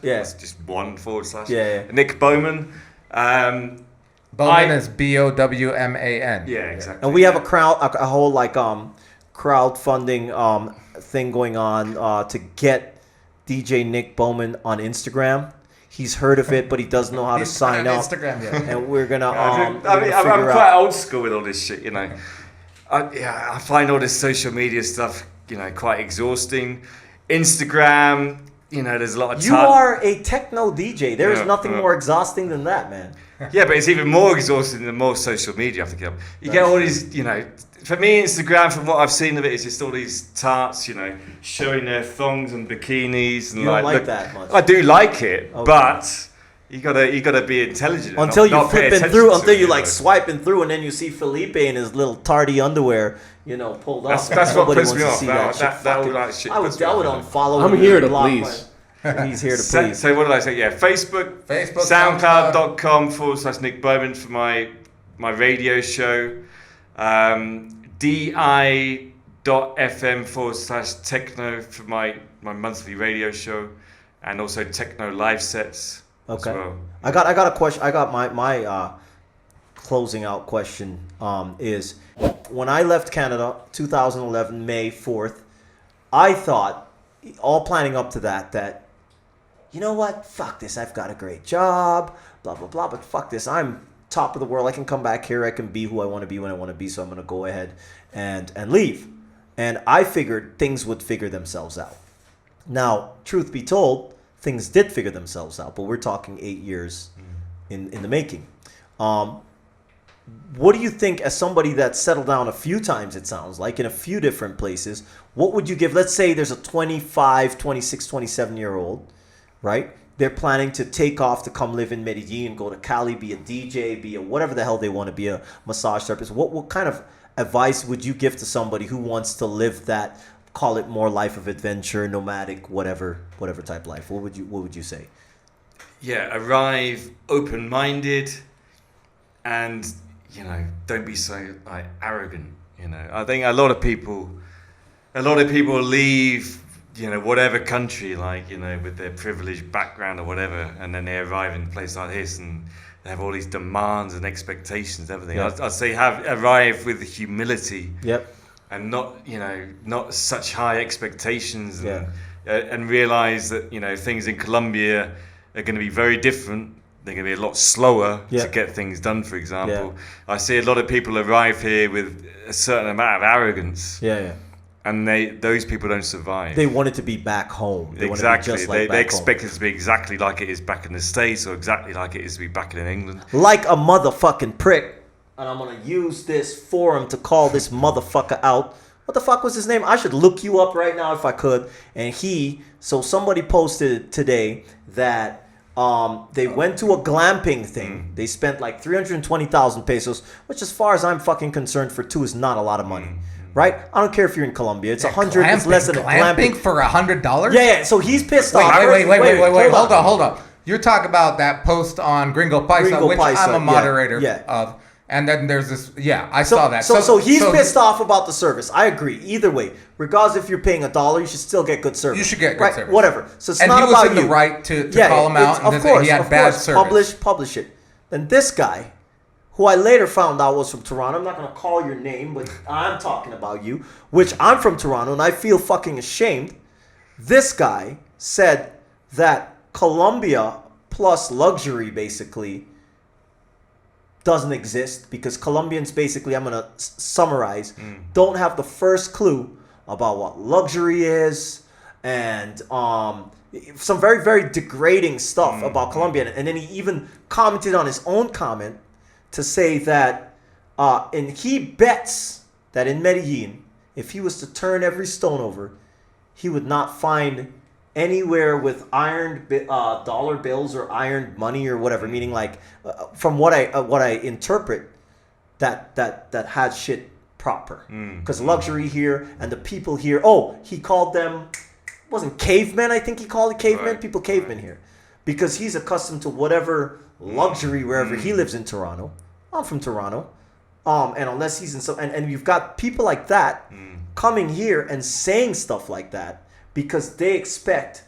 That's just one / Yeah. Nick Bowman. Bowman is BOWMAN. Yeah, exactly. And we have a whole like crowdfunding thing going on to get DJ Nick Bowman on Instagram. He's heard of it, but he doesn't know how to sign up. Instagram yet. And we're gonna. I'm quite old school with all this shit, you know. I find all this social media stuff, you know, quite exhausting. Instagram, you know, there's a lot of You are a techno DJ. There is nothing more exhausting than that, man. Yeah, but it's even more exhausting the more social media you have to get up. You get all these, you know, for me, Instagram, from what I've seen of it, is just all these tarts, you know, showing their thongs and bikinis. And You don't like that much. I do like it, Okay. but you gotta be intelligent. and Until not you're pay flipping attention through, to until it, you know. like swiping through, and then you see Felipe in his little tardy underwear, you know, pulled up. That's what Nobody puts me wants to off. see That shit. all Fucking- that shit I would puts me off. unfollow I'm him here and to block please. my- He's here to So, please. so what did I say? Yeah, Facebook, SoundCloud.com / Nick Bowman for my radio show. DI.FM / Techno for my monthly radio show, and also Techno live sets as Okay. well. I got a question. I got my closing out question is when I left Canada 2011 May 4th, I thought, all planning up to that you know what, fuck this, I've got a great job, blah blah blah, but fuck this, I'm top of the world, I can come back here, I can be who I want to be when I want to be, so I'm going to go ahead and leave. And I figured things would figure themselves out. Now, truth be told, things did figure themselves out, but we're talking 8 years in the making. What do you think, as somebody that's settled down a few times, it sounds like, in a few different places, what would you give? Let's say there's a 25, 26, 27-year-old, right? They're planning to take off to come live in Medellin, go to Cali, be a DJ, be a whatever the hell they want to be, a massage therapist. What kind of advice would you give to somebody who wants to live that, call it more life of adventure, nomadic, whatever type life? What would you say? Yeah, arrive open-minded, and you know, don't be so like arrogant. You know, I think a lot of people leave, you know, whatever country, like, you know, with their privileged background or whatever, and then they arrive in a place like this and they have all these demands and expectations, everything. Yeah. I'd say arrive with humility. Yep. And not such high expectations, Yeah. And realize that, you know, things in Colombia are going to be very different. They're going to be a lot slower Yeah. to get things done, for example. Yeah. I see a lot of people arrive here with a certain amount of arrogance, Yeah. and those people don't survive. They want it to be back home. They want it to be Exactly. just like They back expect it to be exactly like it is back in the States, or exactly like it is to be back in England. home. Like a motherfucking prick. And I'm going to use this forum to call this motherfucker out. What the fuck was his name? I should look you up right now if I could. And somebody posted today that they went to a glamping thing. They spent like 320,000 pesos, which as far as I'm fucking concerned for two is not a lot of money. Right? I don't care if you're in Colombia. It's 100. It's less than a glamping. for $100? Yeah. So he's pissed off. Wait. Hold on. You're talking about that post on Gringo Paisa, which I'm a moderator of. And then there's this, I saw that. So he's pissed off about the service. I agree. Either way, regardless if you're paying $1, you should still get good service. You should get good service. Whatever. So it's and not he was about in you. the right to call him out and say he had bad service. Publish it. Then this guy, who I later found out was from Toronto. I'm not going to call your name, but I'm talking about you, which I'm from Toronto, and I feel fucking ashamed. This guy said that Colombia plus luxury basically doesn't exist because Colombians basically, I'm going to summarize, don't have the first clue about what luxury is and some very, very degrading stuff about Colombia. And then he even commented on his own comment to say that and he bets that in Medellin, if he was to turn every stone over, he would not find anywhere with ironed dollar bills or ironed money or whatever, meaning like from what I interpret that had shit proper, because luxury here and the people here, he called them, wasn't cavemen, I think he called it cavemen, Right. people cavemen here, because he's accustomed to whatever luxury wherever he lives in Toronto. I'm from Toronto. And unless he's in some, and you've got people like that coming here and saying stuff like that because they expect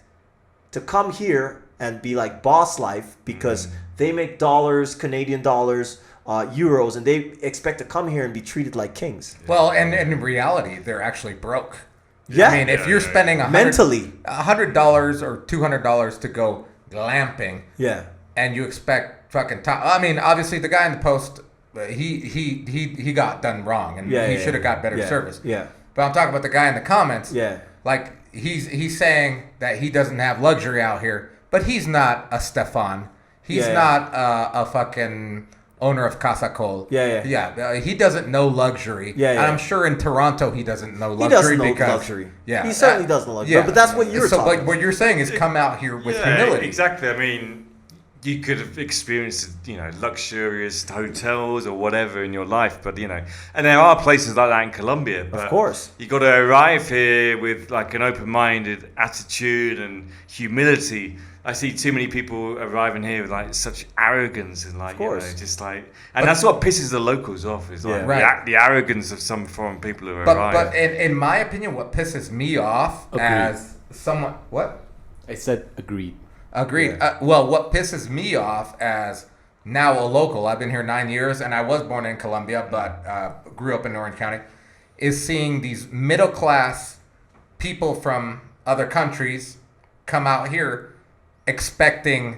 to come here and be like boss life because they make dollars, Canadian dollars, euros, and they expect to come here and be treated like kings. Well, and in reality, they're actually broke. Yeah. I mean, if you're spending mentally $100 or $200 to go glamping, yeah, and you expect fucking top. I mean, obviously, the guy in the post, he got done wrong, and he should have got better service. Yeah. But I'm talking about the guy in the comments. Yeah. Like he's saying that he doesn't have luxury out here, but he's not a Stefan. He's not a fucking owner of Casa Col. He doesn't know luxury. And I'm sure in Toronto he doesn't know luxury. He doesn't know luxury. Yeah, he certainly doesn't know luxury. But that's what you're talking about. So what you're saying is come out here with humility. Exactly. I mean, you could have experienced, luxurious hotels or whatever in your life, but and there are places like that in Colombia. But of course, you got to arrive here with like an open-minded attitude and humility. I see too many people arriving here with like such arrogance and like and that's what pisses the locals off is like the arrogance of some foreign people who arrive. But in my opinion, what pisses me off as someone I said agreed. Well, what pisses me off as now a local, I've been here 9 years and I was born in Colombia, but grew up in Orange County, is seeing these middle class people from other countries come out here expecting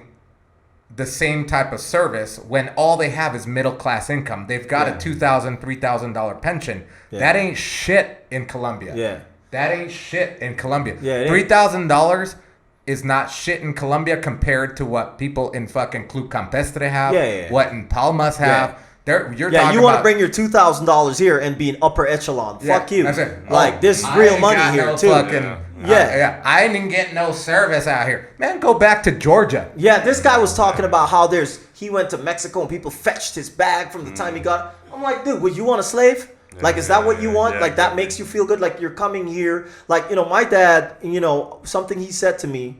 the same type of service when all they have is middle class income. They've got a $2,000, $3,000 pension. That ain't shit in Colombia. That ain't shit in Colombia. $3,000 is not shit in Colombia compared to what people in fucking Club Campestre have, what in Palmas have. You want to bring your $2,000 here and be an upper echelon. Fuck you. Like, this is real money here, too. I didn't get no service out here. Man, go back to Georgia. Yeah, this guy was talking about how he went to Mexico and people fetched his bag from the time he got. I'm like, dude, would you want a slave? Like, is that what you want? Like, that makes you feel good? Like, you're coming here. Like, my dad, something he said to me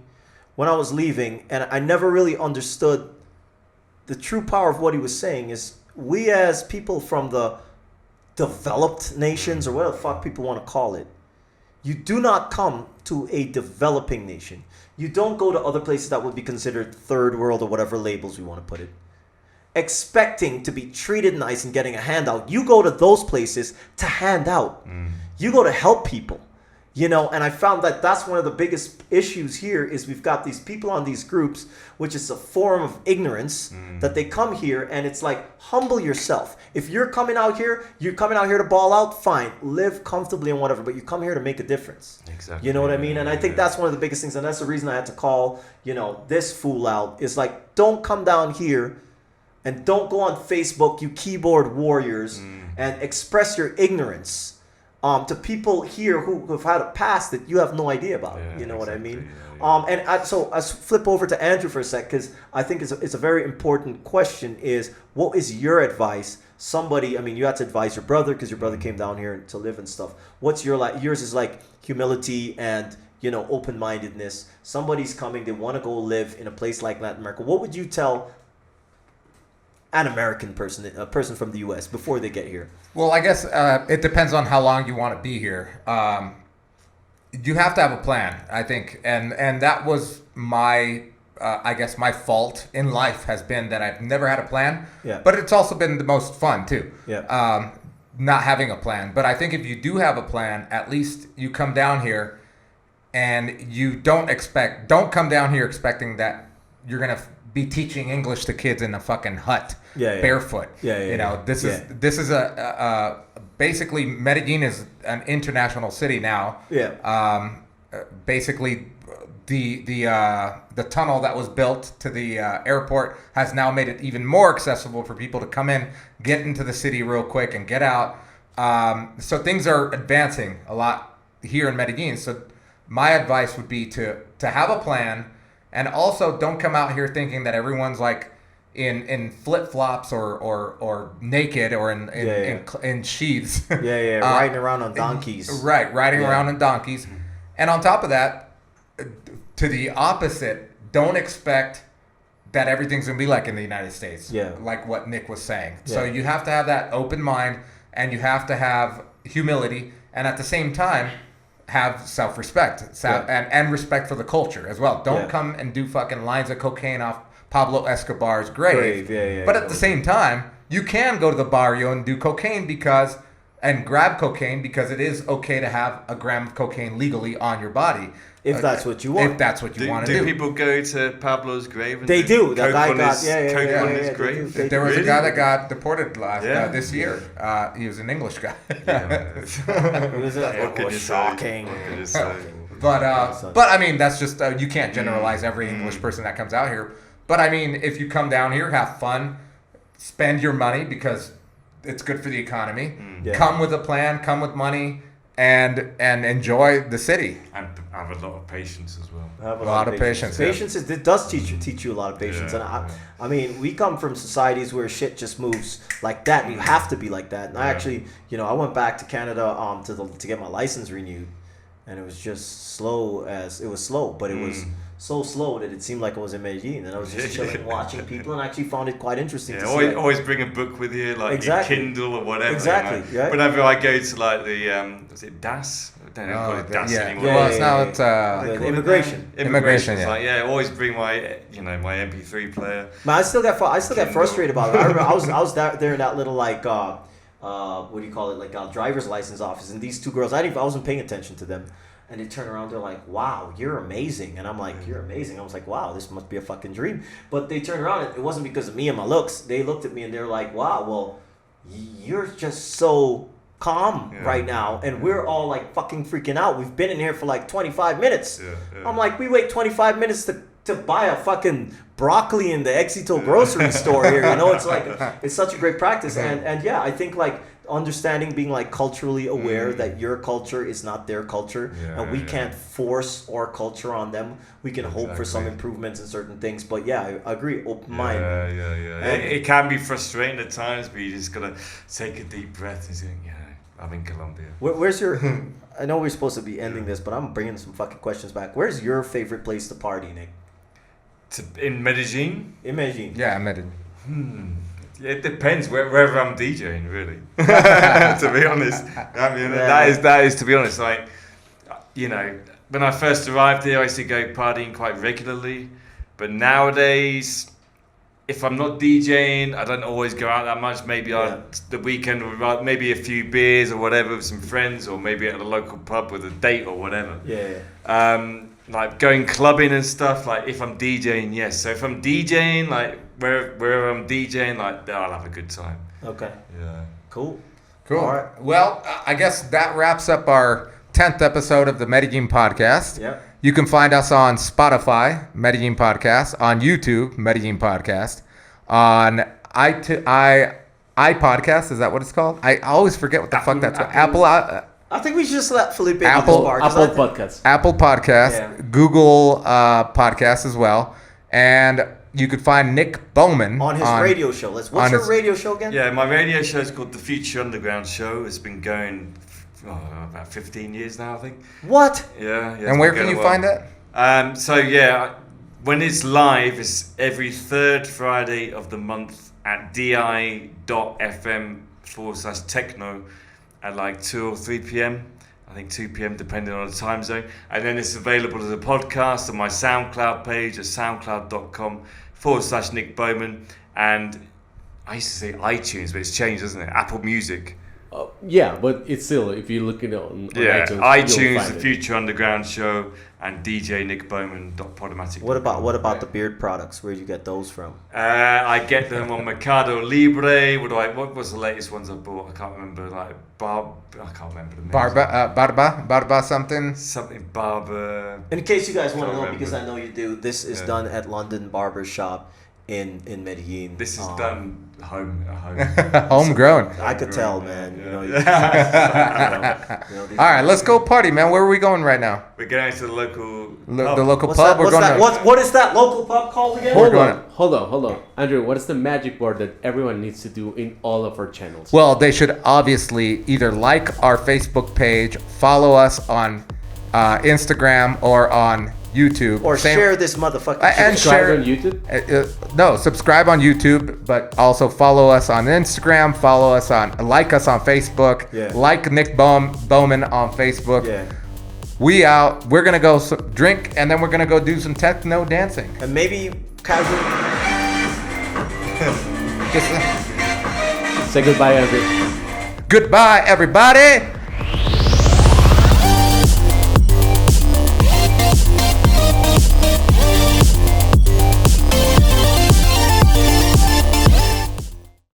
when I was leaving, and I never really understood the true power of what he was saying is we as people from the developed nations, or whatever the fuck people want to call it, you do not come to a developing nation. You don't go to other places that would be considered third world or whatever labels we want to put it, expecting to be treated nice and getting a handout. You go to those places to hand out. You go to help people. And I found that that's one of the biggest issues here is we've got these people on these groups, which is a form of ignorance that they come here and it's like, humble yourself. If you're coming out here to ball out, fine, live comfortably and whatever, but you come here to make a difference. Exactly. You know what I mean? And I think that's one of the biggest things. And that's the reason I had to call, this fool out is like, don't come down here and don't go on Facebook, you keyboard warriors, and express your ignorance. To people here who have had a past that you have no idea about. You know what I mean? So I flip over to Andrew for a sec because I think it's a very important question is, what is your advice? You had to advise your brother because your brother came down here to live and stuff. What's yours is like humility and, open-mindedness. Somebody's coming, they want to go live in a place like Latin America. What would you tell an American person, a person from the U.S. before they get here? Well, I guess it depends on how long you want to be here. You have to have a plan, I think, and that was my my fault in life has been that I've never had a plan. But it's also been the most fun too. Not having a plan, but I think if you do have a plan, at least you come down here, and you don't come down here expecting that you're gonna be teaching English to kids in a fucking hut, barefoot. This is a basically Medellin is an international city now. Basically, the tunnel that was built to the airport has now made it even more accessible for people to come in, get into the city real quick, and get out. So things are advancing a lot here in Medellin. So my advice would be to have a plan. And also, don't come out here thinking that everyone's like in flip flops or naked or in sheaths. Riding around on donkeys. Riding around on donkeys. And on top of that, to the opposite, don't expect that everything's gonna be like in the United States. Yeah. Like what Nick was saying. Yeah. So you have to have that open mind, and you have to have humility, and at the same time have self-respect and respect for the culture as well. Don't come and do fucking lines of cocaine off Pablo Escobar's grave. But at the same time, you can go to the barrio and do cocaine and grab cocaine because it is okay to have a gram of cocaine legally on your body. If that's what you want. If that's what you want to do. Do people go to Pablo's grave? And They do. That guy on got coke on his they grave? do. There was Really? a guy that got deported this year. Yeah. He was an English guy. What can you say? Shocking. What can you say? But I mean, that's just you can't generalize every English person that comes out here. But I mean, if you come down here, have fun, spend your money because it's good for the economy. Yeah. Come with a plan, come with money, and enjoy the city. And have a lot of patience as well. Have A lot of patience, yeah. Patience it does teach you a lot of patience, and I mean, we come from societies where shit just moves like that, and you have to be like that. And I actually, I went back to Canada to get my license renewed, and it was just slow, but it was so slow that it seemed like I was in Medellin, and I was just chilling, watching people, and I actually found it quite interesting. to see Always bring a book with you, like your Kindle or whatever. Exactly. Like, Yeah. Whenever I go to like the was it DAS? I don't know call it DAS anymore. Well, it's now it's The immigration. Immigration, It's yeah. like always bring my my MP3 player. Man, I still get frustrated about it. I remember I was there in that little like what do you call it, like driver's license office, and these two girls, I wasn't paying attention to them, and they turn around, they're like, "Wow, you're amazing," and I'm like, "You're amazing." I was like, "Wow, this must be a fucking dream." But they turned around, it wasn't because of me and my looks. They looked at me and they're like, "Wow, well, you're just so calm right now," and we're all like fucking freaking out. We've been in here for like 25 minutes. I'm like, we wait 25 minutes to buy a fucking broccoli in the Éxito grocery store here. It's like, it's such a great practice. And yeah, I think like understanding, being like culturally aware that your culture is not their culture, and we can't force our culture on them. We can hope for some improvements in certain things, but yeah, I agree, open mind. It can be frustrating at times, but you just gotta take a deep breath and say, I'm in Colombia. Where's your I know we're supposed to be ending this, but I'm bringing some fucking questions back. Where's your favorite place to party, Nick? In Medellin? In Medellin. Yeah, Medellin. It depends wherever I'm DJing, really. To be honest, I mean that is to be honest. Like, when I first arrived here, I used to go partying quite regularly, but nowadays, if I'm not DJing, I don't always go out that much. Maybe the weekend, or maybe a few beers or whatever with some friends, or maybe at a local pub with a date or whatever. Like going clubbing and stuff. Like if I'm DJing, yes. So if I'm DJing, like wherever I'm DJing, like I'll have a good time. Okay. Yeah. Cool. All right. Well, I guess that wraps up our 10th episode of the Medellin podcast. Yeah. You can find us on Spotify, Medellin Podcast, on YouTube, Medellin Podcast, on iPodcast, is that what it's called? I always forget what the fuck that's called. Apple I think we should just let Felipe Apple Podcast. Apple Podcast, Yeah. Google Podcast as well. And you could find Nick Bowman on his radio show. What's your radio show again? Yeah, my radio show is called The Future Underground Show. It's been going about 15 years now, I think. What? Yeah. And where can you find that? When it's live, it's every third Friday of the month at di.fm/techno at like 2 or 3 p.m. I think 2 p.m. depending on the time zone. And then it's available as a podcast on my SoundCloud page at soundcloud.com/Nick Bowman. And I used to say iTunes, but it's changed, isn't it? Apple Music. Yeah, but it's still, if you look it on iTunes, you'll The find it. Future Underground Show, and DJ Nick Bowman.podomatic. What about the beard products? Where do you get those from? I get them on Mercado Libre. What was the latest ones I bought? I can't remember. I can't remember the name. Barba something. Something Barber. In case you guys want to know, remember. because I know you do, this is done at London Barber Shop in Medellin. This is done home. Homegrown. I could tell, man. All right, let's go party, man. Where are we going right now? We're going to the local The local What's pub. that? What is that local pub called again? We're going. Hold on. Andrew, what is the magic word that everyone needs to do in all of our channels? Well, they should obviously either like our Facebook page, follow us on Instagram or on YouTube. Or share this motherfucker. And Subscribe share on YouTube. No, subscribe on YouTube, but also follow us on Instagram. Like us on Facebook. Yeah. Like Nick Bowman on Facebook. Yeah. We out. We're gonna go drink, and then we're gonna go do some techno dancing. And maybe casual. Just, Say goodbye, everybody. goodbye, everybody.